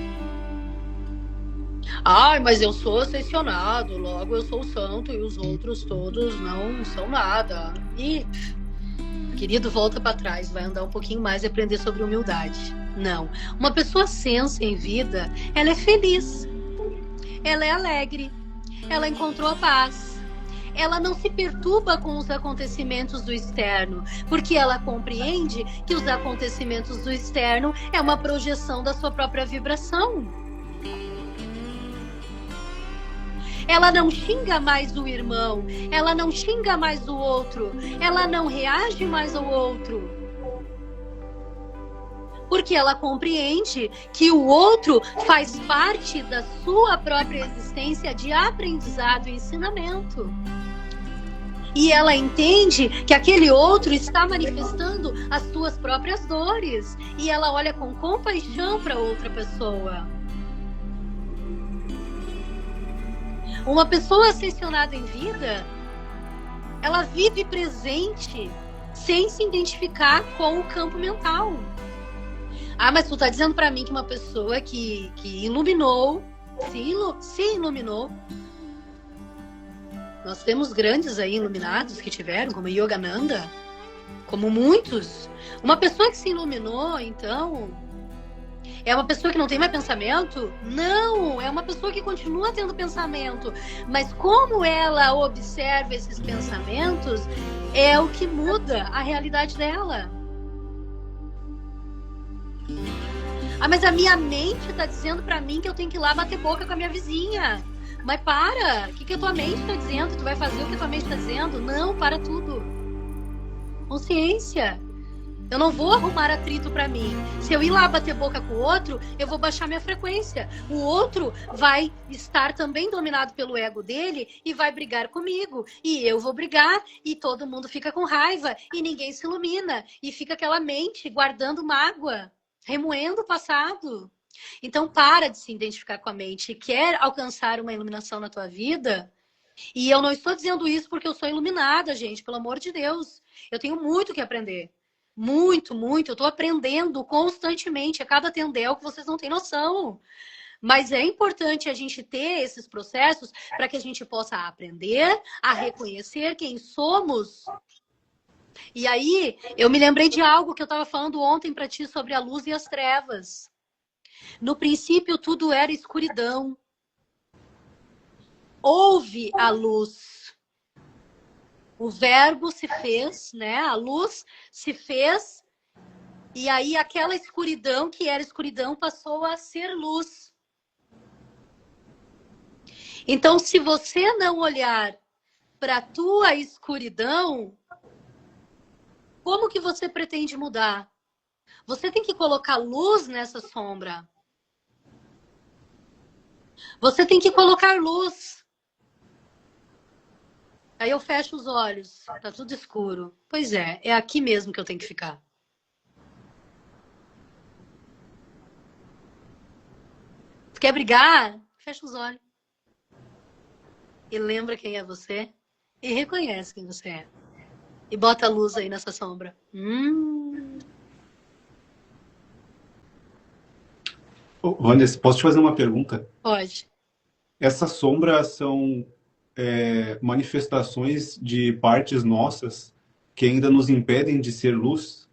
Ai, mas eu sou ascensionado, logo eu sou santo e os outros todos não são nada. E, querido, volta para trás, vai andar um pouquinho mais e aprender sobre humildade. Não. Uma pessoa ascensa em vida, ela é feliz, ela é alegre, ela encontrou a paz. Ela não se perturba com os acontecimentos do externo, porque ela compreende que os acontecimentos do externo é uma projeção da sua própria vibração. Ela não xinga mais o irmão, ela não xinga mais o outro, ela não reage mais ao outro. Porque ela compreende que o outro faz parte da sua própria existência de aprendizado e ensinamento. E ela entende que aquele outro está manifestando as suas próprias dores. E ela olha com compaixão para outra pessoa. Uma pessoa ascensionada em vida, ela vive presente sem se identificar com o campo mental. Ah, mas tu tá dizendo para mim que uma pessoa que iluminou, se iluminou. Nós temos grandes aí iluminados que tiveram, como Yogananda, como muitos. Uma pessoa que se iluminou, então, é uma pessoa que não tem mais pensamento? Não, é uma pessoa que continua tendo pensamento. Mas como ela observa esses pensamentos, é o que muda a realidade dela. Ah, mas a minha mente tá dizendo pra mim que eu tenho que ir lá bater boca com a minha vizinha. Mas para, o que a tua mente tá dizendo? Tu vai fazer o que a tua mente tá dizendo? Não, para tudo. Consciência. Eu não vou arrumar atrito pra mim. Se eu ir lá bater boca com o outro, eu vou baixar minha frequência. O outro vai estar também dominado pelo ego dele e vai brigar comigo. E eu vou brigar e todo mundo fica com raiva e ninguém se ilumina. E fica aquela mente guardando mágoa, remoendo o passado. Então para de se identificar com a mente. Quer alcançar uma iluminação na tua vida? E eu não estou dizendo isso porque eu sou iluminada, gente. Pelo amor de Deus. Eu tenho muito que aprender. Muito, muito. Eu estou aprendendo constantemente. A cada tendel que vocês não têm noção. Mas é importante a gente ter esses processos para que a gente possa aprender a reconhecer quem somos. E aí, eu me lembrei de algo que eu estava falando ontem para ti sobre a luz e as trevas. No princípio, tudo era escuridão. Houve a luz. O verbo se fez, né? A luz se fez. E aí, aquela escuridão que era escuridão passou a ser luz. Então, se você não olhar para a tua escuridão, Como que você pretende mudar? Você tem que colocar luz nessa sombra. Você tem que colocar luz. Aí eu fecho os olhos. Tá tudo escuro. Pois é aqui mesmo que eu tenho que ficar. Quer brigar? Fecha os olhos. E lembra quem é você. E reconhece quem você é. E bota a luz aí nessa sombra. Vanessa, posso te fazer uma pergunta? Pode. Essas sombras são manifestações de partes nossas que ainda nos impedem de ser luz?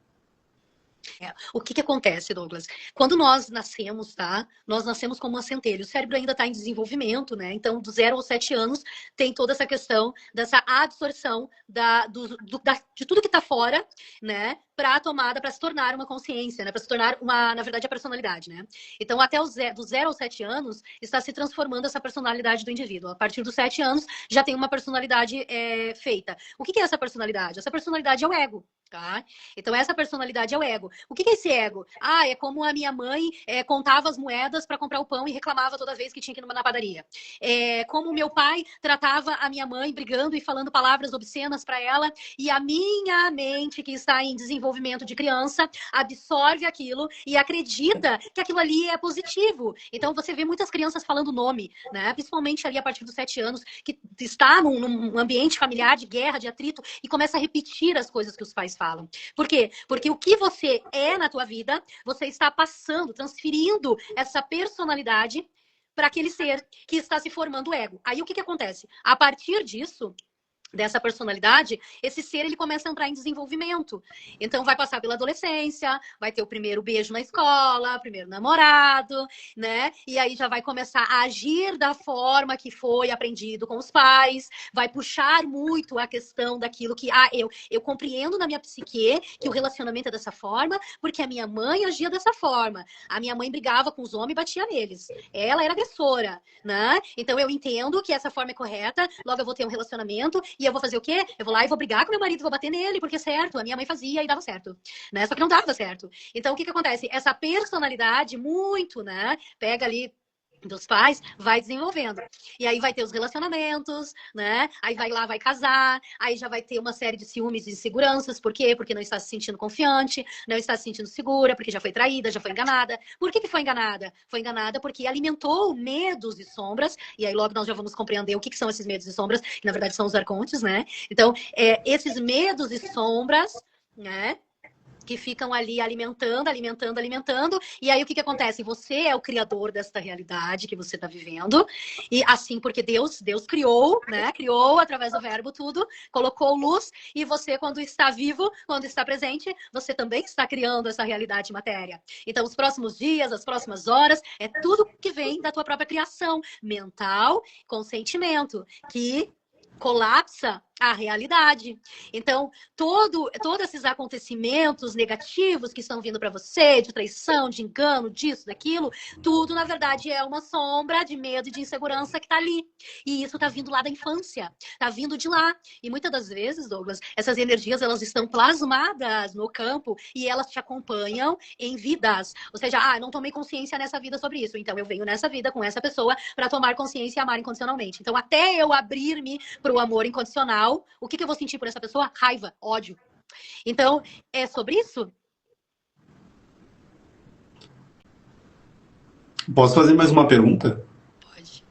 O que acontece, Douglas? Quando nós nascemos, tá? Nós nascemos como uma centelha. O cérebro ainda está em desenvolvimento, né? Então, do 0 aos 7 anos, tem toda essa questão dessa absorção de tudo que está fora, né? Para a tomada, para se tornar uma consciência, né? Para se tornar na verdade, a personalidade, né? Então, até do 0 aos 7 anos, está se transformando essa personalidade do indivíduo. A partir dos 7 anos, já tem uma personalidade feita. O que é essa personalidade? Essa personalidade é o ego. Tá? Então, essa personalidade é o ego. O que é esse ego? É como a minha mãe contava as moedas para comprar o pão e reclamava toda vez que tinha que ir na padaria. Como o meu pai tratava a minha mãe brigando e falando palavras obscenas para ela, e a minha mente, que está em desenvolvimento de criança, absorve aquilo e acredita que aquilo ali é positivo. Então, você vê muitas crianças falando nome, né? Principalmente ali a partir dos 7 anos, que está num ambiente familiar de guerra, de atrito, e começa a repetir as coisas que os pais falam. Por quê? Porque o que você é na tua vida, você está passando, transferindo essa personalidade para aquele ser que está se formando o ego. Aí o que acontece? A partir disso, dessa personalidade, esse ser ele começa a entrar em desenvolvimento. Então vai passar pela adolescência, vai ter o primeiro beijo na escola, primeiro namorado, né? E aí já vai começar a agir da forma que foi aprendido com os pais, vai puxar muito a questão daquilo que eu compreendo na minha psique que o relacionamento é dessa forma, porque a minha mãe agia dessa forma. A minha mãe brigava com os homens e batia neles. Ela era agressora, né? Então eu entendo que essa forma é correta, logo eu vou ter um relacionamento e eu vou fazer o quê? Eu vou lá e vou brigar com meu marido, vou bater nele, porque é certo, a minha mãe fazia e dava certo, né? Só que não dava certo. Então, o que acontece? Essa personalidade muito, né? Pega ali dos pais, vai desenvolvendo. E aí vai ter os relacionamentos, né? Aí vai lá, vai casar, aí já vai ter uma série de ciúmes e inseguranças. Por quê? Porque não está se sentindo confiante, não está se sentindo segura, porque já foi traída, já foi enganada. Por que foi enganada? Foi enganada porque alimentou medos e sombras, e aí logo nós já vamos compreender o que são esses medos e sombras, que na verdade são os arcontes, né? Então, esses medos e sombras, né? Que ficam ali alimentando, e aí o que acontece? Você é o criador desta realidade que você está vivendo, e assim, porque Deus criou, né? Criou através do verbo tudo, colocou luz, e você, quando está vivo, quando está presente, você também está criando essa realidade de matéria. Então, os próximos dias, as próximas horas, é tudo que vem da tua própria criação mental, com sentimento, que colapsa a realidade. Então, todos esses acontecimentos negativos que estão vindo para você, de traição, de engano, disso, daquilo, tudo, na verdade, é uma sombra de medo e de insegurança que está ali. E isso está vindo lá da infância, está vindo de lá. E muitas das vezes, Douglas, essas energias, elas estão plasmadas no campo e elas te acompanham em vidas. Ou seja, não tomei consciência nessa vida sobre isso, então eu venho nessa vida com essa pessoa para tomar consciência e amar incondicionalmente. Então, até eu abrir-me para o amor incondicional, o que eu vou sentir por essa pessoa? Raiva, ódio. Então, é sobre isso? Posso fazer mais uma pergunta? Pode.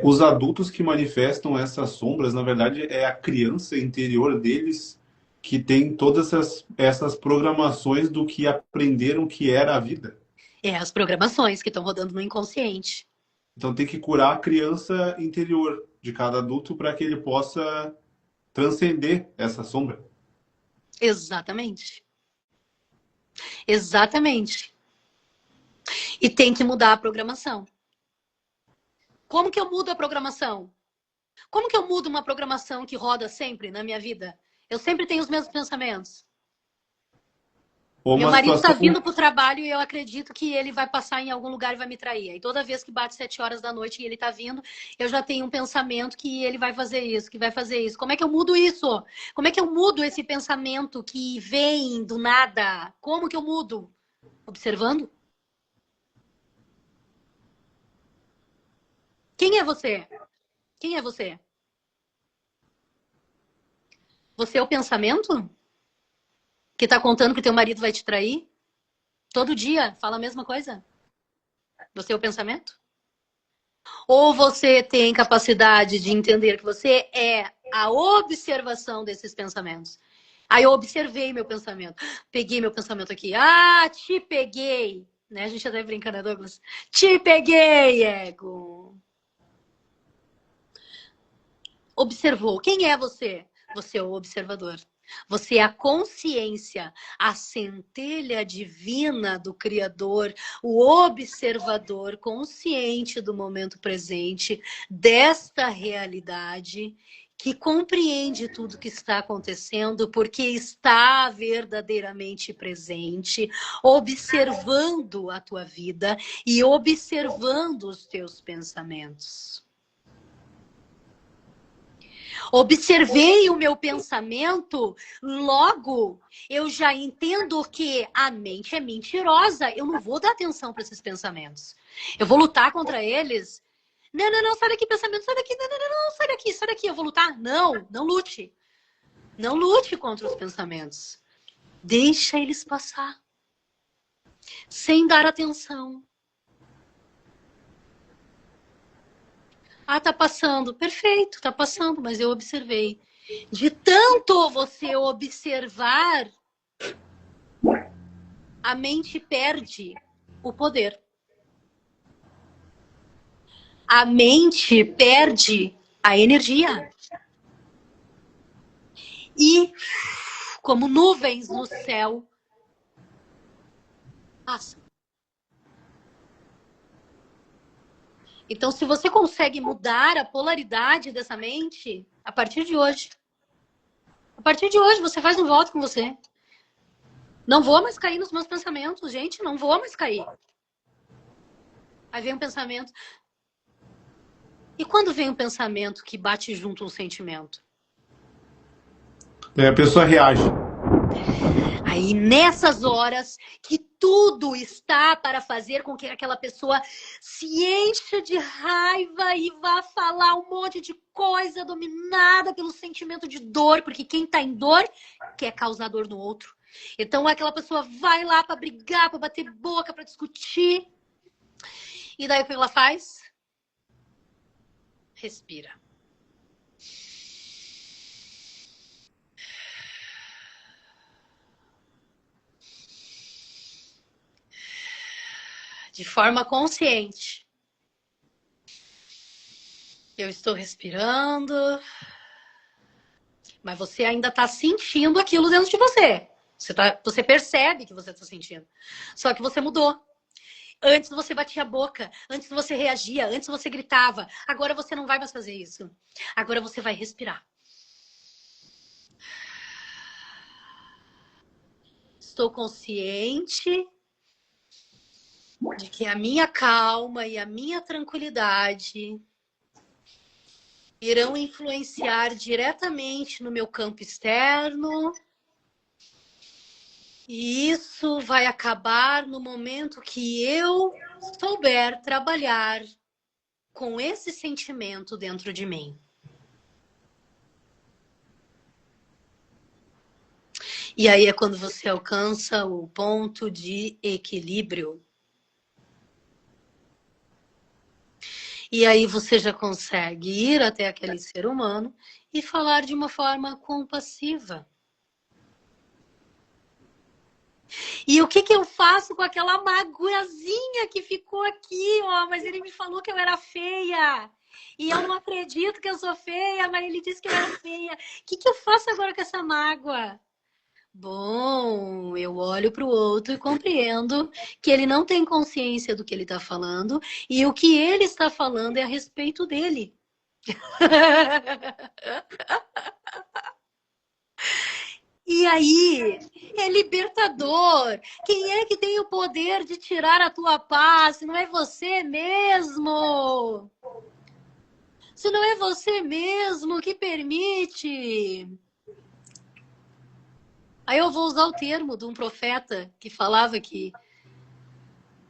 Os adultos que manifestam essas sombras, na verdade, é a criança interior deles que tem todas essas programações do que aprenderam que era a vida. As programações que estão rodando no inconsciente. Então tem que curar a criança interior de cada adulto para que ele possa transcender essa sombra. Exatamente. Exatamente. E tem que mudar a programação. Como que eu mudo a programação? Como que eu mudo uma programação que roda sempre na minha vida? Eu sempre tenho os mesmos pensamentos. Ou Meu uma marido tá situação. vindo pro trabalho e eu acredito que ele vai passar em algum lugar e vai me trair. E toda vez que bate 7 horas da noite e ele tá vindo, eu já tenho um pensamento que ele vai fazer isso, que vai fazer isso. Como é que eu mudo isso? Como é que eu mudo esse pensamento que vem do nada? Como que eu mudo? Observando? Quem é você? Quem é você? Você é o pensamento que tá contando que teu marido vai te trair? Todo dia fala a mesma coisa? Você é o pensamento? Ou você tem capacidade de entender que você é a observação desses pensamentos? Aí eu observei meu pensamento. Peguei meu pensamento aqui. Ah, te peguei. Né? A gente até brinca, né, Douglas? Te peguei, ego. Observou. Quem é você? Você é o observador. Você é a consciência, a centelha divina do Criador, o observador consciente do momento presente, desta realidade, que compreende tudo que está acontecendo, porque está verdadeiramente presente, observando a tua vida e observando os teus pensamentos. Observei o meu pensamento, logo eu já entendo que a mente é mentirosa. Eu não vou dar atenção para esses pensamentos. Eu vou lutar contra eles. Não, não, não, sai daqui, pensamento, sai daqui. Não, não, não, não, sai daqui, sai daqui. Eu vou lutar? Não, não lute. Não lute contra os pensamentos. Deixa eles passar. Sem dar atenção. Ah, tá passando. Perfeito, tá passando, mas eu observei. De tanto você observar, a mente perde o poder. A mente perde a energia. E, como nuvens no céu, passa. Então, se você consegue mudar a polaridade dessa mente, a partir de hoje você faz um voto com você. Não vou mais cair nos meus pensamentos, gente, não vou mais cair. Aí vem um pensamento. E quando vem um pensamento que bate junto um sentimento? A pessoa reage. Aí nessas horas que tudo está para fazer com que aquela pessoa se encha de raiva e vá falar um monte de coisa dominada pelo sentimento de dor, porque quem está em dor quer causar dor no outro. Então aquela pessoa vai lá para brigar, para bater boca, para discutir. E daí o que ela faz? Respira. De forma consciente. Eu estou respirando. Mas você ainda está sentindo aquilo dentro de você. Você percebe que você está sentindo. Só que você mudou. Antes você batia a boca, antes você reagia, antes você gritava. Agora você não vai mais fazer isso. Agora você vai respirar. Estou consciente de que a minha calma e a minha tranquilidade irão influenciar diretamente no meu campo externo. E isso vai acabar no momento que eu souber trabalhar com esse sentimento dentro de mim. E aí é quando você alcança o ponto de equilíbrio. E aí você já consegue ir até aquele ser humano e falar de uma forma compassiva. E o que eu faço com aquela magoazinha que ficou aqui, ó? Mas ele me falou que eu era feia. E eu não acredito que eu sou feia, mas ele disse que eu era feia. O que eu faço agora com essa mágoa? Bom, eu olho para o outro e compreendo que ele não tem consciência do que ele está falando e o que ele está falando é a respeito dele. E aí É libertador. Quem é que tem o poder de tirar a tua paz? Se não é você mesmo. Se não é você mesmo que permite. Aí eu vou usar o termo de um profeta que falava que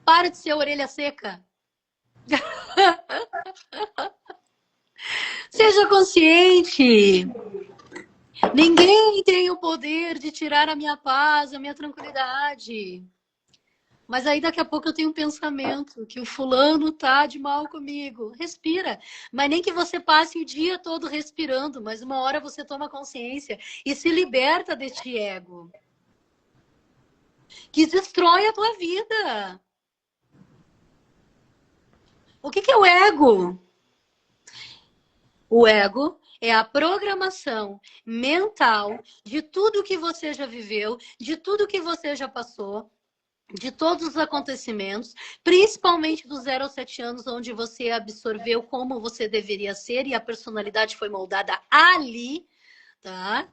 para de ser orelha seca. Seja consciente. Ninguém tem o poder de tirar a minha paz, a minha tranquilidade. Mas aí daqui a pouco eu tenho um pensamento que o fulano tá de mal comigo. Respira. Mas nem que você passe o dia todo respirando, mas uma hora você toma consciência e se liberta deste ego que destrói a tua vida. O que é o ego? O ego é a programação mental de tudo que você já viveu, de tudo que você já passou, de todos os acontecimentos, principalmente dos 0 aos 7 anos, onde você absorveu como você deveria ser e a personalidade foi moldada ali, tá?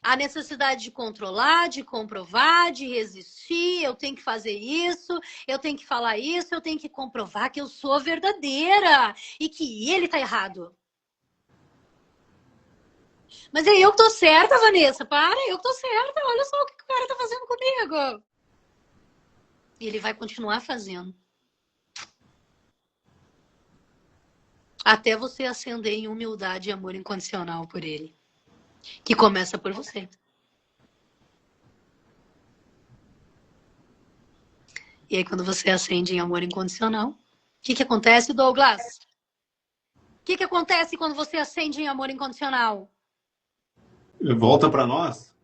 A necessidade de controlar, de comprovar, de resistir, eu tenho que fazer isso, eu tenho que falar isso, eu tenho que comprovar que eu sou verdadeira e que ele tá errado. Mas é eu que tô certa, Vanessa. Para, eu que tô certa. Olha só o que o cara tá fazendo comigo. E ele vai continuar fazendo. Até você ascender em humildade e amor incondicional por ele. Que começa por você. E aí, quando você ascende em amor incondicional, o que acontece, Douglas? O que acontece quando você ascende em amor incondicional? Volta para nós?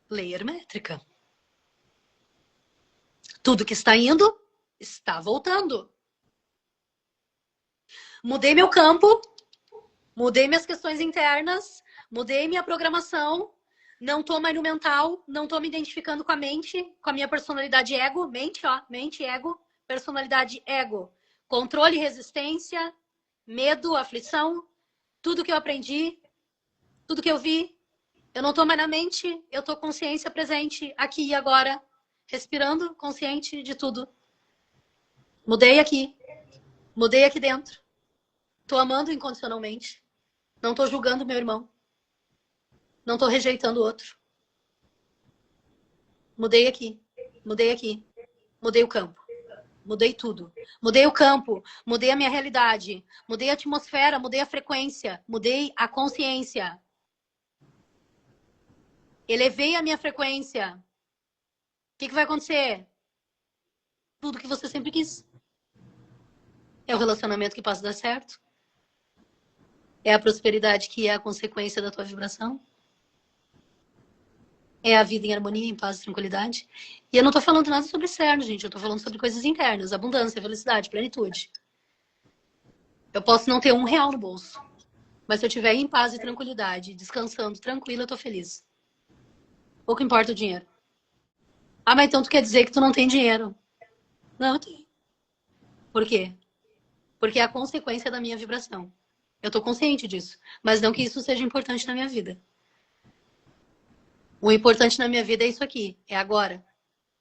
Lei hermétrica. Tudo que está indo, está voltando. Mudei meu campo, mudei minhas questões internas, mudei minha programação, não tô mais no mental, não tô me identificando com a mente, com a minha personalidade ego, mente, ego, personalidade ego, controle, resistência, medo, aflição, tudo que eu aprendi, tudo que eu vi, eu não tô mais na mente, eu tô consciência presente, aqui e agora, respirando, consciente de tudo. Mudei aqui dentro. Tô amando incondicionalmente. Não tô julgando meu irmão. Não tô rejeitando o outro. Mudei aqui. Mudei o campo. Mudei tudo. Mudei o campo. Mudei a minha realidade. Mudei a atmosfera. Mudei a frequência. Mudei a consciência. Elevei a minha frequência. O que vai acontecer? Tudo que você sempre quis. É o relacionamento que passa a dar certo. É a prosperidade que é a consequência da tua vibração. É a vida em harmonia, em paz e tranquilidade. E eu não tô falando nada sobre externo, gente. Eu tô falando sobre coisas internas. Abundância, felicidade, plenitude. Eu posso não ter R$1 no bolso. Mas se eu estiver em paz e tranquilidade, descansando, tranquila, eu tô feliz. Pouco importa o dinheiro. Ah, mas então tu quer dizer que tu não tem dinheiro? Não, eu tenho. Por quê? Porque é a consequência da minha vibração. Eu tô consciente disso. Mas não que isso seja importante na minha vida. O importante na minha vida é isso aqui. É agora.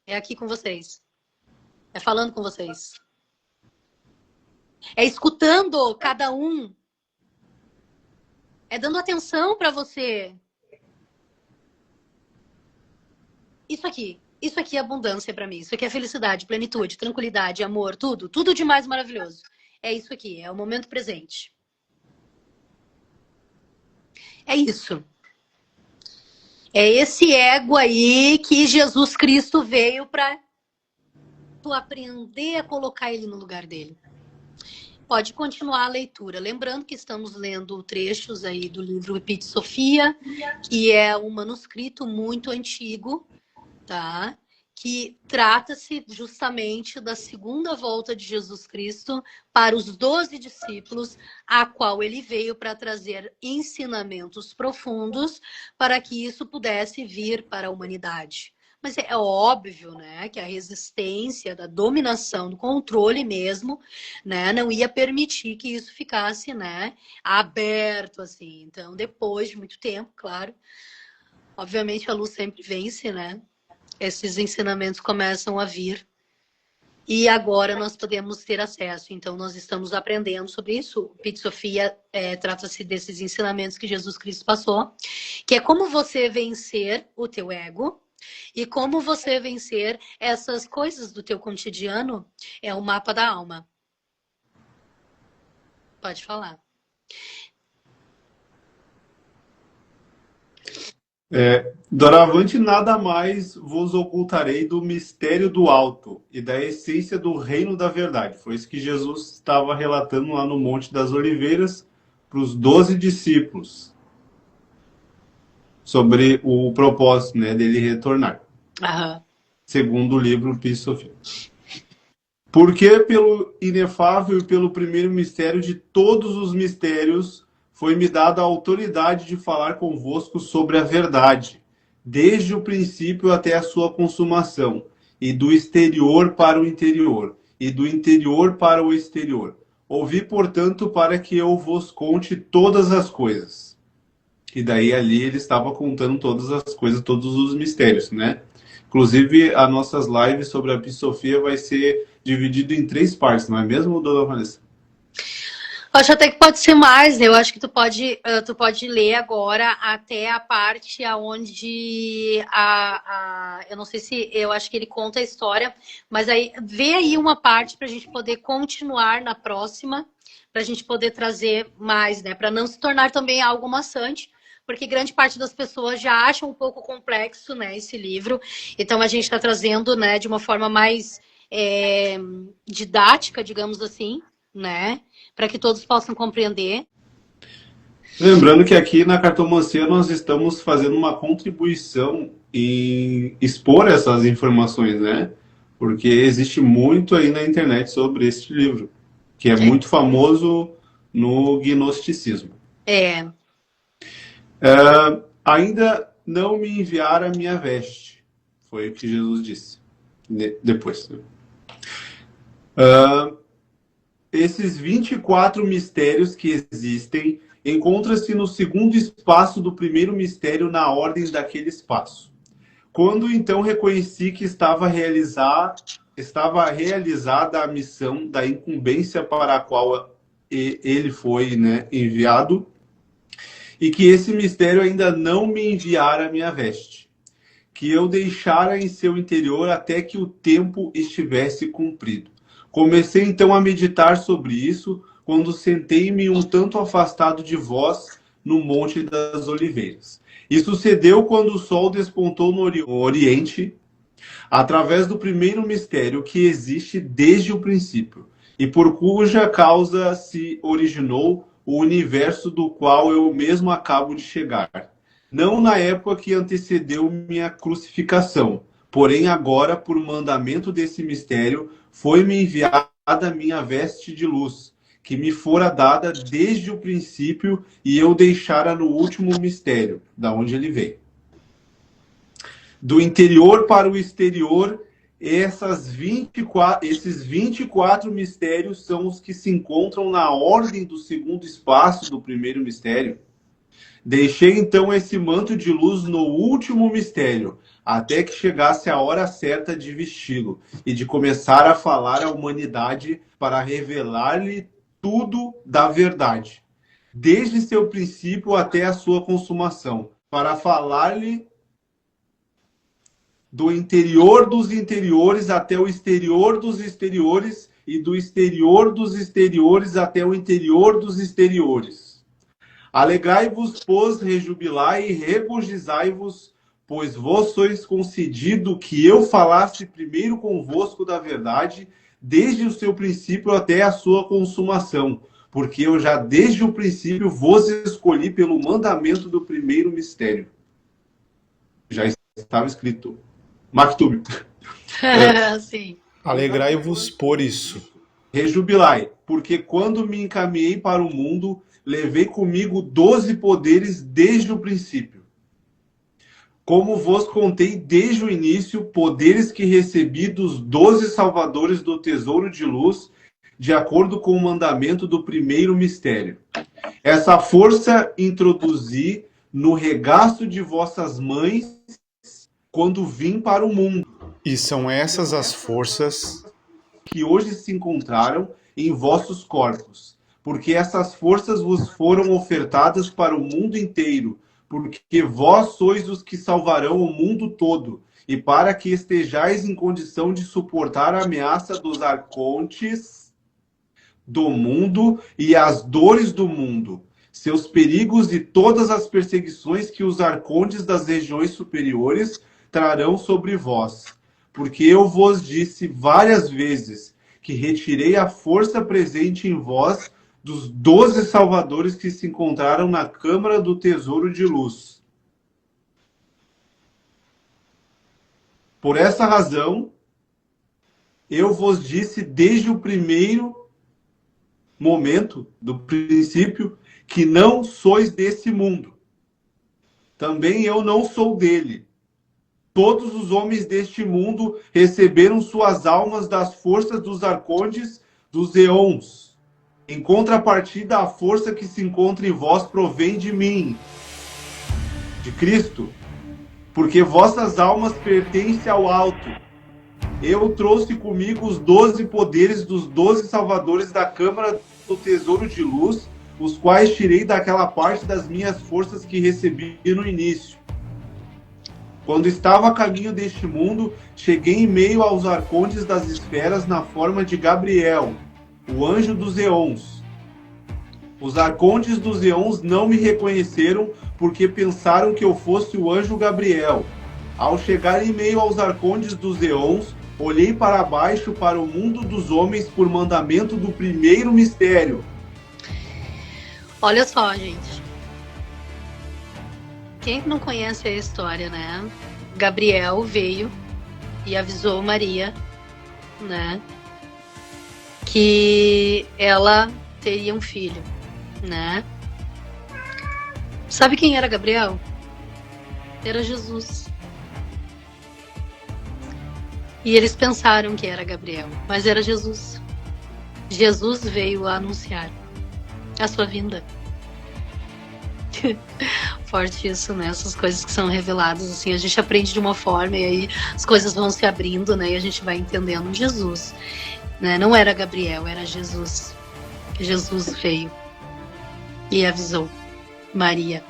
É aqui com vocês. É falando com vocês. É escutando cada um. É dando atenção para você. Isso aqui é abundância para mim. Isso aqui é felicidade, plenitude, tranquilidade, amor, tudo. Tudo de mais maravilhoso. É isso aqui. É o momento presente. É isso. É esse ego aí que Jesus Cristo veio para tu aprender a colocar ele no lugar dele. Pode continuar a leitura. Lembrando que estamos lendo trechos aí do livro Epite Sofia, que é um manuscrito muito antigo, tá? Que trata-se justamente da segunda volta de Jesus Cristo para os 12 discípulos, a qual ele veio para trazer ensinamentos profundos para que isso pudesse vir para a humanidade. Mas é óbvio, né, que a resistência da dominação, do controle mesmo, né, não ia permitir que isso ficasse, né, aberto, assim. Então, depois de muito tempo, claro, obviamente a luz sempre vence, né? Esses ensinamentos começam a vir. E agora nós podemos ter acesso. Então, nós estamos aprendendo sobre isso. O Pit Sofia trata-se desses ensinamentos que Jesus Cristo passou, que é como você vencer o teu ego e como você vencer essas coisas do teu cotidiano. É o mapa da alma. Pode falar. Doravante nada mais vos ocultarei do mistério do alto e da essência do reino da verdade. Foi isso que Jesus estava relatando lá no Monte das Oliveiras para os 12 discípulos, sobre o propósito, né, dele retornar. Aham. Segundo o livro Pit Sofia. Porque pelo inefável e pelo primeiro mistério de todos os mistérios foi-me dada a autoridade de falar convosco sobre a verdade, desde o princípio até a sua consumação, e do exterior para o interior, e do interior para o exterior. Ouvi, portanto, para que eu vos conte todas as coisas. E daí ali ele estava contando todas as coisas, todos os mistérios, né? Inclusive, as nossas lives sobre a Pit Sofia vai ser dividido em 3 partes, não é mesmo, dona Vanessa? Acho até que pode ser mais, né? Eu acho que tu pode ler agora até a parte aonde eu não sei se eu acho que ele conta a história, mas aí vê aí uma parte para a gente poder continuar na próxima, para a gente poder trazer mais, né? Para não se tornar também algo maçante, porque grande parte das pessoas já acham um pouco complexo, né? Esse livro, então a gente está trazendo, né? De uma forma mais didática, digamos assim, né? Para que todos possam compreender. Lembrando que aqui na Cartomancia nós estamos fazendo uma contribuição em expor essas informações, né? Porque existe muito aí na internet sobre este livro, que é muito famoso no gnosticismo. Ainda não me enviara a minha veste, foi o que Jesus disse depois. Esses 24 mistérios que existem encontram-se no segundo espaço do primeiro mistério na ordem daquele espaço. Quando então reconheci que estava realizada a missão da incumbência para a qual ele foi, né, enviado, e que esse mistério ainda não me enviara a minha veste, que eu deixara em seu interior até que o tempo estivesse cumprido. Comecei então a meditar sobre isso, quando sentei-me um tanto afastado de vós no Monte das Oliveiras. E sucedeu quando o sol despontou no Oriente, através do primeiro mistério que existe desde o princípio, e por cuja causa se originou o universo do qual eu mesmo acabo de chegar. Não na época que antecedeu minha crucificação, porém agora, por mandamento desse mistério, foi-me enviada a minha veste de luz, que me fora dada desde o princípio e eu deixara no último mistério, da onde ele veio. Do interior para o exterior, esses 24 mistérios são os que se encontram na ordem do segundo espaço do primeiro mistério. Deixei então esse manto de luz no último mistério, até que chegasse a hora certa de vesti-lo e de começar a falar à humanidade para revelar-lhe tudo da verdade, desde seu princípio até a sua consumação, para falar-lhe do interior dos interiores até o exterior dos exteriores e do exterior dos exteriores até o interior dos exteriores. Alegrai-vos, pois, rejubilai e regozijai-vos, pois vos sois concedido que eu falasse primeiro convosco da verdade, desde o seu princípio até a sua consumação, porque eu já desde o princípio vos escolhi pelo mandamento do primeiro mistério. Já estava escrito. Maktub. Sim. Alegrai-vos por isso. Rejubilai, porque quando me encaminhei para o mundo, levei comigo 12 poderes desde o princípio. Como vos contei desde o início, poderes que recebi dos 12 salvadores do tesouro de luz, de acordo com o mandamento do primeiro mistério. Essa força introduzi no regaço de vossas mães quando vim para o mundo. E são essas as forças que hoje se encontraram em vossos corpos, porque essas forças vos foram ofertadas para o mundo inteiro, porque vós sois os que salvarão o mundo todo, e para que estejais em condição de suportar a ameaça dos arcontes do mundo e as dores do mundo, seus perigos e todas as perseguições que os arcontes das regiões superiores trarão sobre vós. Porque eu vos disse várias vezes que retirei a força presente em vós dos 12 salvadores que se encontraram na Câmara do Tesouro de Luz. Por essa razão, eu vos disse desde o primeiro momento, do princípio, que não sois desse mundo. Também eu não sou dele. Todos os homens deste mundo receberam suas almas das forças dos arcontes dos eons. Em contrapartida, a força que se encontra em vós provém de mim, de Cristo, porque vossas almas pertencem ao alto. Eu trouxe comigo os 12 poderes dos 12 salvadores da Câmara do Tesouro de Luz, os quais tirei daquela parte das minhas forças que recebi no início. Quando estava a caminho deste mundo, cheguei em meio aos arcontes das esferas na forma de Gabriel, o anjo dos eons. Os arcontes dos eons não me reconheceram porque pensaram que eu fosse o anjo Gabriel. Ao chegar em meio aos arcontes dos eons, olhei para baixo para o mundo dos homens por mandamento do primeiro mistério. Olha só, gente. Quem não conhece a história, né? Gabriel veio e avisou Maria, né? Que ela teria um filho, né? Sabe quem era Gabriel? Era Jesus. E eles pensaram que era Gabriel, mas era Jesus. Jesus veio a anunciar a sua vinda. Forte isso, né? Essas coisas que são reveladas, assim, a gente aprende de uma forma e aí as coisas vão se abrindo, né? E a gente vai entendendo Jesus, né? Não era Gabriel, era Jesus. Jesus veio e avisou Maria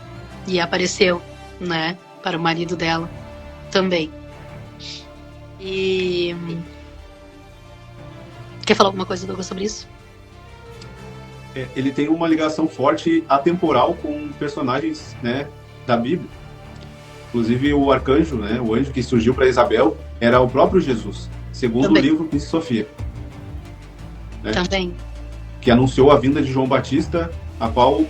e apareceu, né? Para o marido dela também. E quer falar alguma coisa, Douglas, sobre isso? Ele tem uma ligação forte atemporal com personagens, né, da Bíblia. Inclusive o arcanjo, né, o anjo que surgiu para Isabel, era o próprio Jesus, segundo Também. o livro Príncipe Sofia. Né, Também. que anunciou a vinda de João Batista, a qual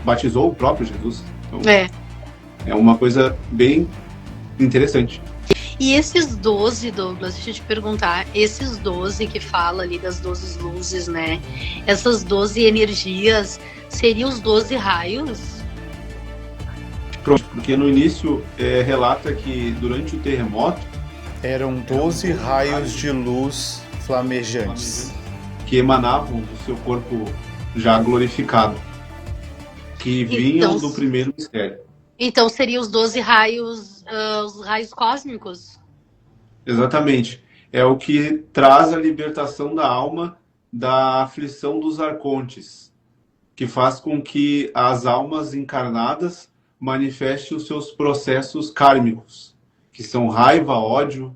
batizou o próprio Jesus. Então, é uma coisa bem interessante. E esses 12, Douglas, deixa eu te perguntar, esses 12 que fala ali das 12 luzes, né? Essas 12 energias, seriam os 12 raios? Pronto, porque no início relata que durante o terremoto eram 12 raios de luz flamejantes que emanavam do seu corpo já glorificado, que vinham do primeiro mistério. Então seriam os 12 raios, os raios cósmicos? Exatamente. É o que traz a libertação da alma da aflição dos arcontes, que faz com que as almas encarnadas manifestem os seus processos kármicos, que são raiva, ódio,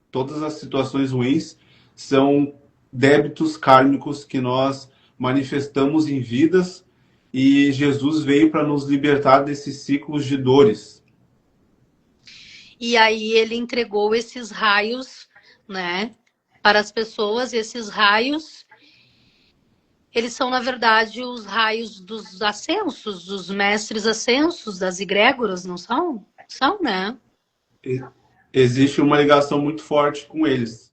todas as situações ruins são débitos kármicos que nós manifestamos em vidas, e Jesus veio para nos libertar desses ciclos de dores. E aí ele entregou esses raios, né, para as pessoas. E esses raios, eles são, na verdade, os raios dos ascensos, dos mestres ascensos, das egrégoras, não são? São, né? Existe uma ligação muito forte com eles.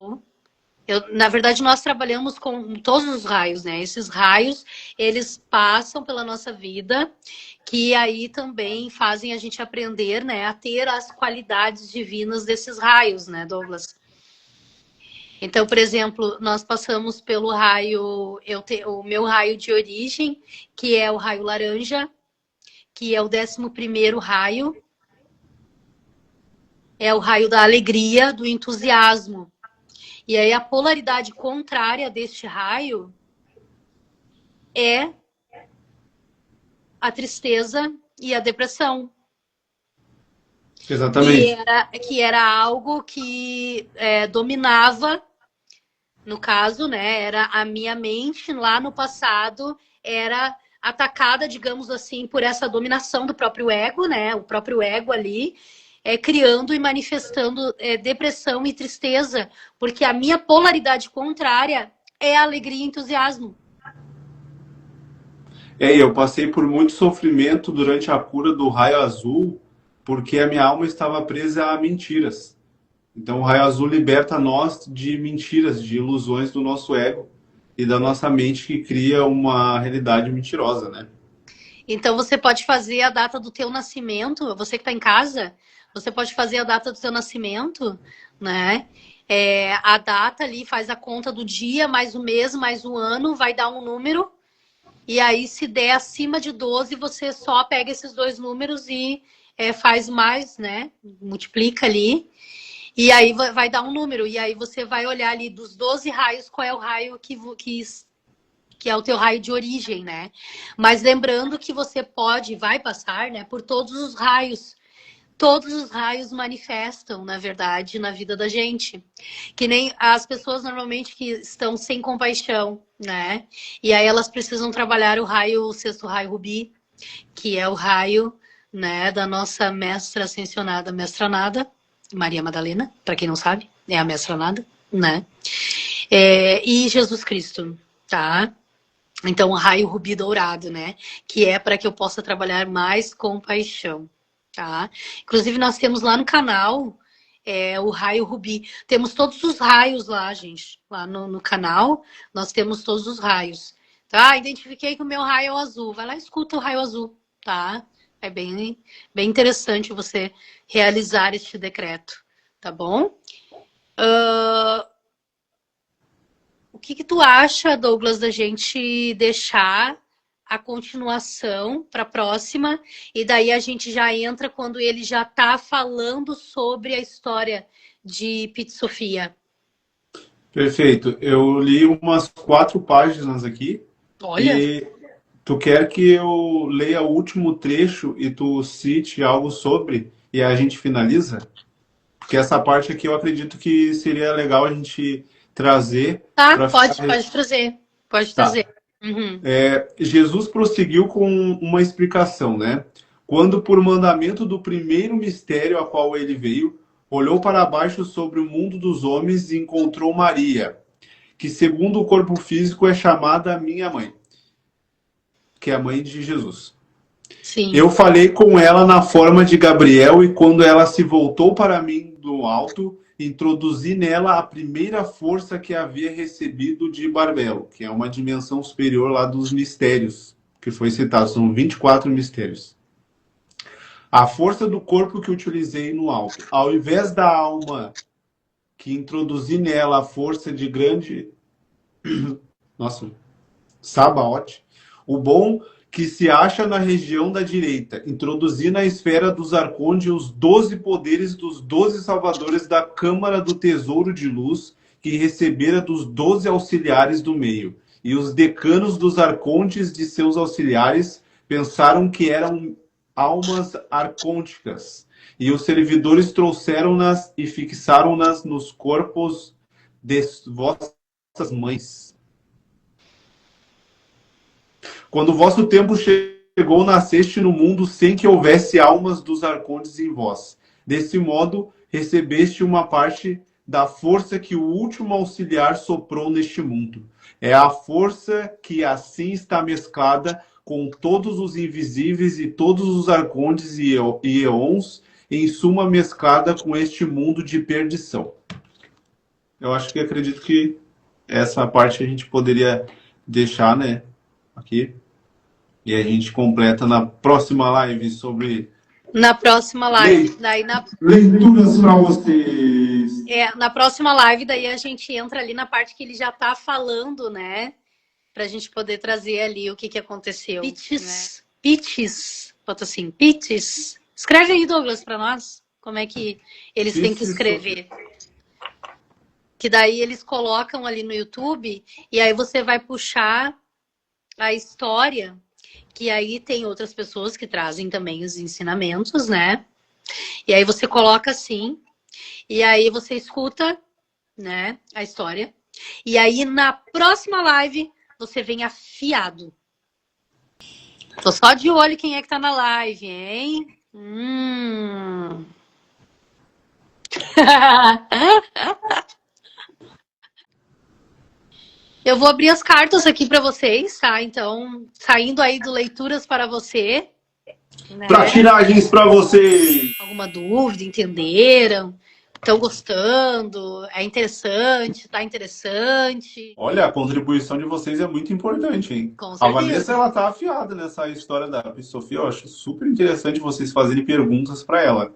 Na verdade, nós trabalhamos com todos os raios, né? Esses raios, eles passam pela nossa vida, que aí também fazem a gente aprender, né, a ter as qualidades divinas desses raios, né, Douglas? Então, por exemplo, nós passamos pelo raio, o meu raio de origem, que é o raio laranja, que é o 11º raio, é o raio da alegria, do entusiasmo. E aí a polaridade contrária deste raio é a tristeza e a depressão. Exatamente. Que era algo que dominava, no caso, né? Era a minha mente lá no passado, era atacada, digamos assim, por essa dominação do próprio ego, né? O próprio ego ali, criando e manifestando depressão e tristeza, porque a minha polaridade contrária é alegria e entusiasmo. Eu passei por muito sofrimento durante a cura do raio azul, porque a minha alma estava presa a mentiras. Então, o raio azul liberta nós de mentiras, de ilusões do nosso ego e da nossa mente que cria uma realidade mentirosa, né? Então, você pode fazer a data do teu nascimento, você que está em casa, você pode fazer a data do teu nascimento, né? A data ali faz a conta do dia, mais o mês, mais o ano, vai dar um número. E aí, se der acima de 12, você só pega esses dois números e faz mais, né? Multiplica ali. E aí vai dar um número. E aí você vai olhar ali dos 12 raios, qual é o raio que é o teu raio de origem, né? Mas lembrando que você vai passar, né, por todos os raios. Todos os raios manifestam, na verdade, na vida da gente. Que nem as pessoas normalmente que estão sem compaixão, né? E aí elas precisam trabalhar o 6º raio rubi, que é o raio, né, da nossa mestra ascensionada, mestra Nada, Maria Madalena, para quem não sabe, é a mestra Nada, né? E Jesus Cristo, tá? Então, o raio rubi dourado, né? Que é para que eu possa trabalhar mais compaixão. Tá? Inclusive, nós temos lá no canal o raio rubi. Temos todos os raios lá, gente. Lá no canal, nós temos todos os raios. Tá? Identifiquei que o meu raio é o azul. Vai lá e escuta o raio azul, tá? É bem interessante você realizar este decreto, tá bom? O que tu acha, Douglas, da gente deixar a continuação para a próxima, e daí a gente já entra quando ele já está falando sobre a história de Pit Sofia. Perfeito. Eu li umas 4 páginas aqui. Olha. E tu quer que eu leia o último trecho e tu cite algo sobre e a gente finaliza? Porque essa parte aqui eu acredito que seria legal a gente trazer. Tá, pode trazer. Pode trazer. Tá. Uhum. Jesus prosseguiu com uma explicação, né? Quando, por mandamento do primeiro mistério a qual ele veio, olhou para baixo sobre o mundo dos homens e encontrou Maria, que segundo o corpo físico é chamada minha mãe, que é a mãe de Jesus. Sim. Eu falei com ela na forma de Gabriel e quando ela se voltou para mim do alto, introduzi nela a primeira força que havia recebido de Barbelo, que é uma dimensão superior lá dos mistérios, que foi citado, são 24 mistérios. A força do corpo que utilizei no alto, ao invés da alma que introduzi nela a força de grande... Nossa, Sabaote, o bom que se acha na região da direita, introduzi na esfera dos arcondes os 12 poderes dos 12 salvadores da Câmara do Tesouro de Luz, que recebera dos 12 auxiliares do meio. E os decanos dos arcontes de seus auxiliares pensaram que eram almas arcônticas. E os servidores trouxeram-nas e fixaram-nas nos corpos de vossas mães. Quando o vosso tempo chegou, nasceste no mundo sem que houvesse almas dos arcontes em vós. Desse modo, recebeste uma parte da força que o último auxiliar soprou neste mundo. É a força que assim está mesclada com todos os invisíveis e todos os arcontes e eons, em suma mesclada com este mundo de perdição. eu acho que acredito que essa parte a gente poderia deixar, né, aqui. E a gente completa na próxima live sobre Na próxima live. Daí leituras para vocês. na próxima live, daí a gente entra ali na parte que ele já tá falando, né? Pra gente poder trazer ali o que que aconteceu. Pitches. Né? Pitches. Bota assim, pitches. Escreve aí, Douglas, pra nós. Como é que eles têm que escrever. Que daí eles colocam ali no YouTube e aí você vai puxar a história, que aí tem outras pessoas que trazem também os ensinamentos, né? E aí você coloca assim, e aí você escuta, né, a história. E aí na próxima live você vem afiado. Tô só de olho quem é que tá na live, hein? Eu vou abrir as cartas aqui para vocês, tá? Então, saindo aí do Leituras para você. Né? Para tiragens para vocês. Alguma dúvida? Entenderam? Estão gostando? É interessante? Tá interessante? Olha, a contribuição de vocês é muito importante, hein? Com certeza. A Vanessa, ela tá afiada nessa história da Sofia. Eu acho super interessante vocês fazerem perguntas para ela.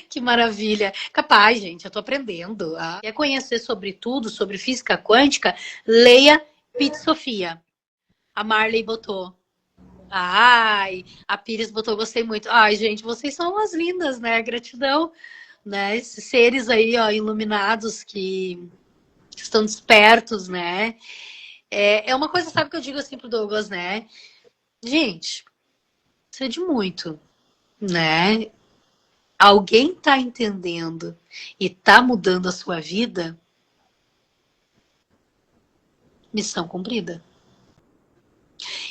Que maravilha. Capaz, gente, eu tô aprendendo. Quer conhecer sobre tudo, sobre física quântica? Leia Pit Sofia. A Marley botou. Ai, a Pires botou, gostei muito. Ai, gente, vocês são umas lindas, né? Gratidão, né? Esses seres aí, ó, iluminados que estão despertos, né? É uma coisa, sabe, que eu digo assim pro Douglas, né? Gente, precisa de muito, né? Alguém tá entendendo e tá mudando a sua vida, missão cumprida.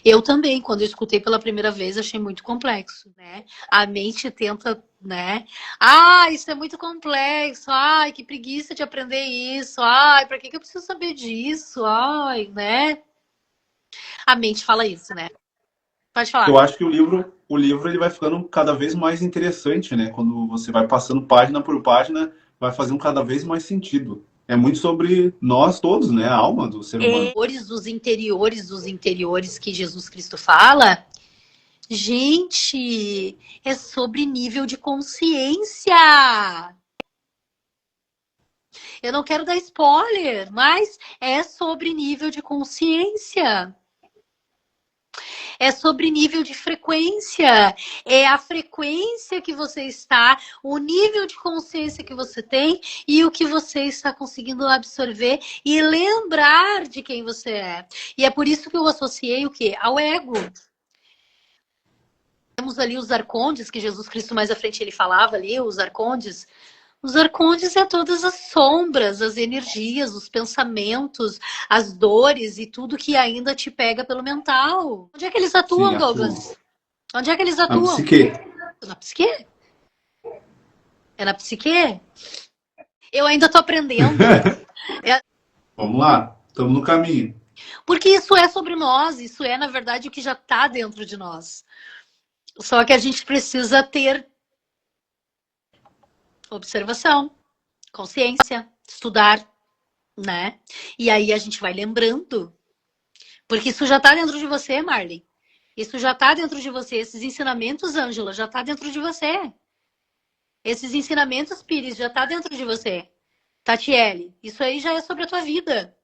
Eu também, quando eu escutei pela primeira vez, achei muito complexo, né? A mente tenta, né? Ah, isso é muito complexo. Ai, que preguiça de aprender isso. Ai, pra que eu preciso saber disso? Ai, né? A mente fala isso, né? Pode falar. Eu acho que o livro ele vai ficando cada vez mais interessante, né? Quando você vai passando página por página, vai fazendo cada vez mais sentido. É muito sobre nós todos, né? A alma do ser humano. Dos interiores que Jesus Cristo fala, gente, é sobre nível de consciência. Eu não quero dar spoiler, mas é sobre nível de consciência. É sobre nível de frequência. É a frequência que você está, o nível de consciência que você tem e o que você está conseguindo absorver e lembrar de quem você é. E é por isso que eu associei o quê? Ao ego. Temos ali os arcondes, que Jesus Cristo mais à frente ele falava ali, os arcondes. Os arcondes é todas as sombras, as energias, os pensamentos, as dores e tudo que ainda te pega pelo mental. Onde é que eles atuam, sim, Douglas? Onde é que eles atuam? Na psique. Na psique? É na psique? Eu ainda tô aprendendo. Vamos lá, estamos no caminho. Porque isso é sobre nós, isso é, na verdade, o que já está dentro de nós. Só que a gente precisa ter observação, consciência, estudar, né? E aí a gente vai lembrando. Porque isso já tá dentro de você, Marley. Isso já tá dentro de você. Esses ensinamentos, Ângela, já tá dentro de você. Esses ensinamentos, Pires, já tá dentro de você. Tatiele, isso aí já é sobre a tua vida.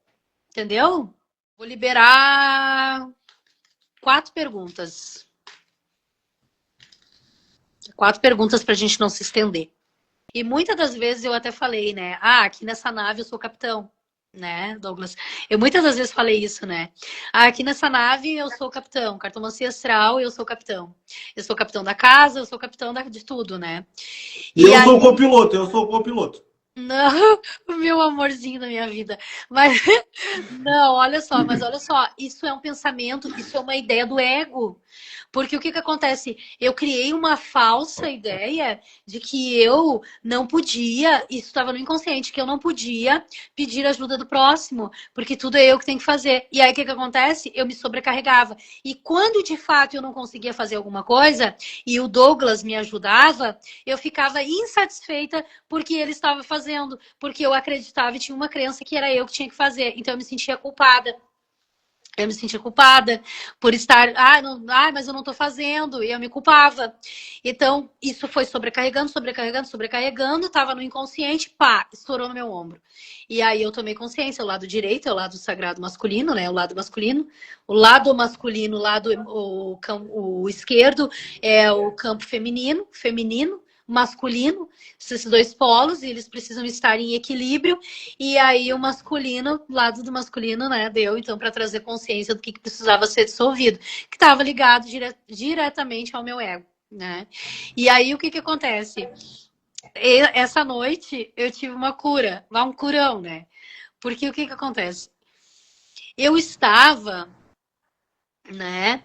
Entendeu? Vou liberar 4 perguntas. 4 perguntas pra gente não se estender. E muitas das vezes eu até falei, né? Ah, aqui nessa nave eu sou capitão, né, Douglas? Eu muitas das vezes falei isso, né? Ah, aqui nessa nave eu sou capitão, cartomancia astral, eu sou capitão. Eu sou capitão da casa, eu sou capitão de tudo, né? E eu sou o copiloto, eu sou o copiloto. Não, o meu amorzinho da minha vida. Mas não, olha só, isso é um pensamento, isso é uma ideia do ego. Porque o que acontece? Eu criei uma falsa ideia de que eu não podia, isso estava no inconsciente, que eu não podia pedir ajuda do próximo, porque tudo é eu que tenho que fazer. E aí o que acontece? Eu me sobrecarregava. E quando de fato eu não conseguia fazer alguma coisa, e o Douglas me ajudava, eu ficava insatisfeita porque ele estava fazendo fazendo, porque eu acreditava e tinha uma crença que era eu que tinha que fazer. Então eu me sentia culpada. Eu me sentia culpada por estar, mas eu não tô fazendo, e eu me culpava. Então, isso foi sobrecarregando, tava no inconsciente, pá, estourou no meu ombro. E aí eu tomei consciência, o lado direito é o lado sagrado masculino, né? O lado masculino, o esquerdo é o campo feminino, masculino, esses dois polos, e eles precisam estar em equilíbrio, e aí o masculino, lado do masculino, né, deu então para trazer consciência do que precisava ser dissolvido, que estava ligado diretamente ao meu ego, né? E aí o que acontece? Essa noite eu tive uma cura, um curão, né? Porque o que acontece? Eu estava, né?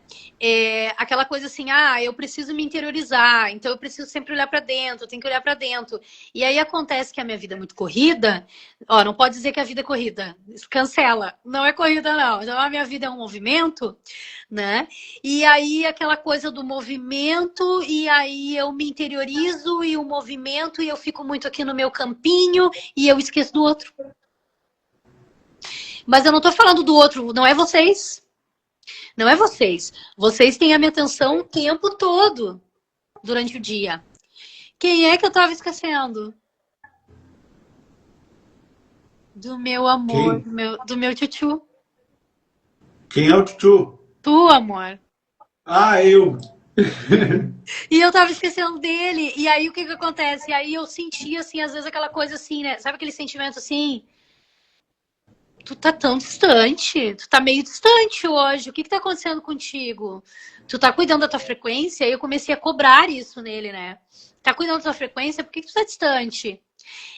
Aquela coisa assim, eu preciso me interiorizar, então eu preciso sempre olhar para dentro, eu tenho que olhar para dentro. E aí acontece que a minha vida é muito corrida. Ó, não pode dizer que a vida é corrida, cancela. Não é corrida, não. Então a minha vida é um movimento, né? E aí aquela coisa do movimento, e aí eu me interiorizo e o movimento, e eu fico muito aqui no meu campinho e eu esqueço do outro. Mas eu não tô falando do outro, não é vocês. Não é vocês. Vocês têm a minha atenção o tempo todo durante o dia. Quem é que eu tava esquecendo? Do meu amor, do meu tchutchu. Quem é o tchutchu? Tu, amor. Eu. E eu tava esquecendo dele. E aí o que acontece? E aí eu sentia, assim, às vezes aquela coisa assim, né? Sabe aquele sentimento assim? Tu tá tão distante, tu tá meio distante hoje, o que tá acontecendo contigo? Tu tá cuidando da tua frequência? E eu comecei a cobrar isso nele, né? Tá cuidando da tua frequência, por que tu tá distante?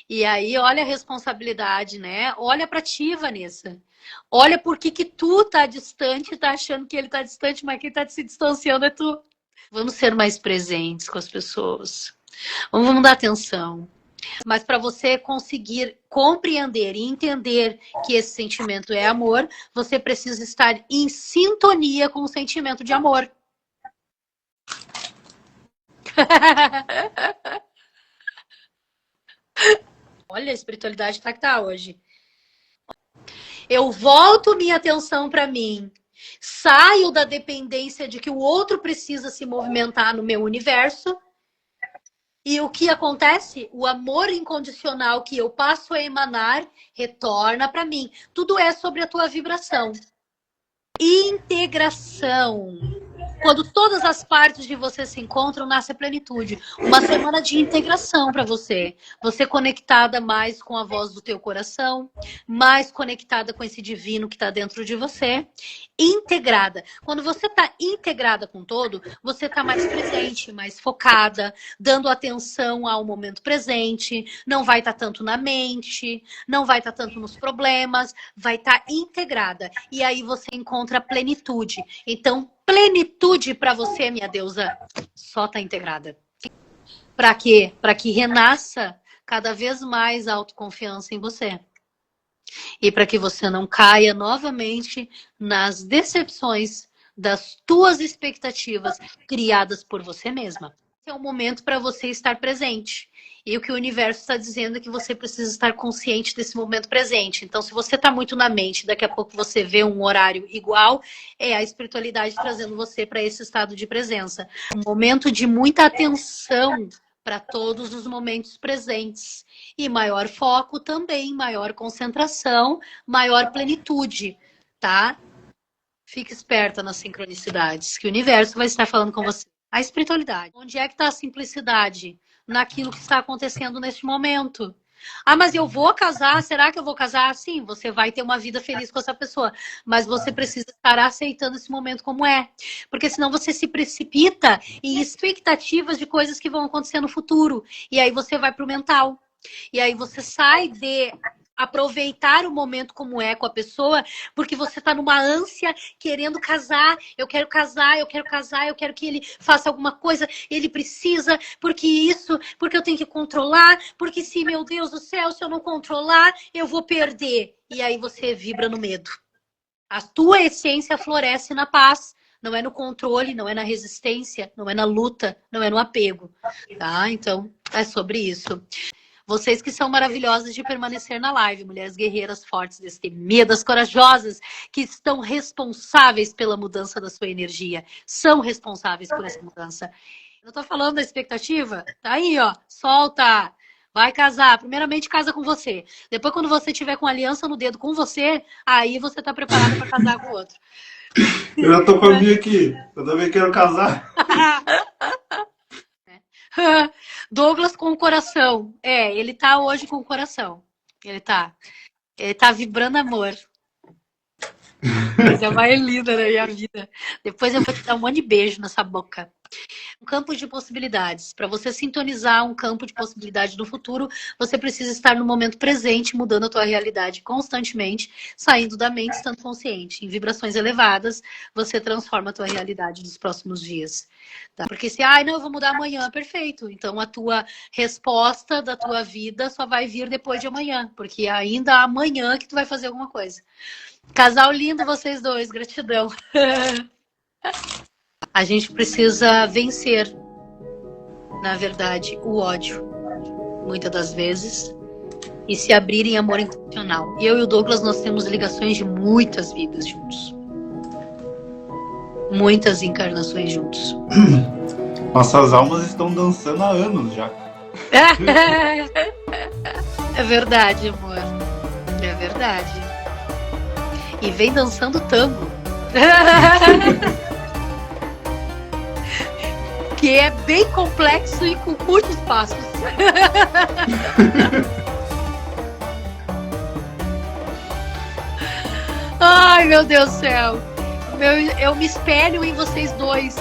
E aí, olha a responsabilidade, né? Olha pra ti, Vanessa. Olha por que tu tá distante, tá achando que ele tá distante, mas quem tá se distanciando é tu. Vamos ser mais presentes com as pessoas. Vamos dar atenção. Mas para você conseguir compreender e entender que esse sentimento é amor, você precisa estar em sintonia com o sentimento de amor. Olha, a espiritualidade tá que tá hoje. Eu volto minha atenção para mim. Saio da dependência de que o outro precisa se movimentar no meu universo. E o que acontece? O amor incondicional que eu passo a emanar retorna para mim. Tudo é sobre a tua vibração. Integração. Quando todas as partes de você se encontram, nasce a plenitude. Uma semana de integração para você. Você conectada mais com a voz do teu coração, mais conectada com esse divino que está dentro de você. Integrada. Quando você está integrada com todo, você está mais presente, mais focada, dando atenção ao momento presente, não vai estar tanto na mente, não vai estar tanto nos problemas, vai estar integrada. E aí você encontra a plenitude. Então, plenitude para você, minha deusa, só está integrada. Para quê? Para que renasça cada vez mais a autoconfiança em você. E para que você não caia novamente nas decepções das tuas expectativas criadas por você mesma. Esse é o momento para você estar presente. E o que o universo está dizendo é que você precisa estar consciente desse momento presente. Então, se você está muito na mente, daqui a pouco você vê um horário igual, é a espiritualidade trazendo você para esse estado de presença. Um momento de muita atenção para todos os momentos presentes. E maior foco também, maior concentração, maior plenitude, tá? Fique esperta nas sincronicidades, que o universo vai estar falando com você. A espiritualidade. Onde é que está a simplicidade? Naquilo que está acontecendo neste momento. Mas eu vou casar? Será que eu vou casar? Sim, você vai ter uma vida feliz com essa pessoa. Mas você precisa estar aceitando esse momento como é. Porque senão você se precipita em expectativas de coisas que vão acontecer no futuro. E aí você vai pro mental. E aí você sai de aproveitar o momento como é com a pessoa, porque você tá numa ânsia querendo casar, eu quero casar, eu quero casar, eu quero que ele faça alguma coisa, ele precisa, porque eu tenho que controlar, porque se, meu Deus do céu, se eu não controlar, eu vou perder. E aí você vibra no medo. A tua essência floresce na paz, não é no controle, não é na resistência, não é na luta, não é no apego, tá? Então, é sobre isso. Vocês que são maravilhosas de permanecer na live, mulheres guerreiras fortes, destemidas, corajosas, que estão responsáveis pela mudança da sua energia, são responsáveis por essa mudança. Eu tô falando da expectativa? Tá aí, ó, solta! Vai casar. Primeiramente, casa com você. Depois, quando você tiver com aliança no dedo com você, aí você tá preparada para casar com o outro. Eu já tô com a minha aqui. Eu também quero casar. Douglas com o coração. Ele tá hoje com o coração. Ele tá vibrando amor. Coisa mais linda na minha vida. Depois eu vou te dar um monte de beijo nessa boca. Um campo de possibilidades. Para você sintonizar um campo de possibilidade do futuro, você precisa estar no momento presente, mudando a tua realidade constantemente, saindo da mente, estando consciente. Em vibrações elevadas, você transforma a tua realidade nos próximos dias. Tá? Porque se, não, eu vou mudar amanhã, perfeito. Então a tua resposta da tua vida só vai vir depois de amanhã, porque ainda amanhã que tu vai fazer alguma coisa. Casal lindo vocês dois, gratidão. A gente precisa vencer, na verdade, o ódio, muitas das vezes, e se abrir em amor incondicional. Eu e o Douglas, nós temos ligações de muitas vidas juntos. Muitas encarnações juntos. Nossas almas estão dançando há anos já. É verdade, amor. É verdade. E vem dançando tango. Que é bem complexo e com muitos passos. Ai, meu Deus do céu. Eu me espelho em vocês dois.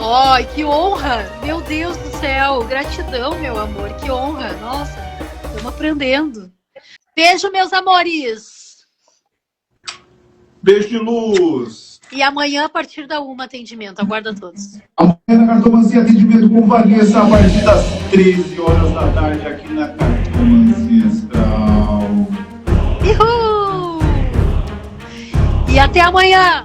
Ai, que honra. Meu Deus do céu. Gratidão, meu amor. Que honra. Nossa, estamos aprendendo. Beijo, meus amores. Beijo de luz. E amanhã, a partir da 1, atendimento. Aguarda todos. Amanhã na Cartomancia, atendimento com Vanessa a partir das 13 horas da tarde aqui na Cartomancia Astral. Uhul! E até amanhã!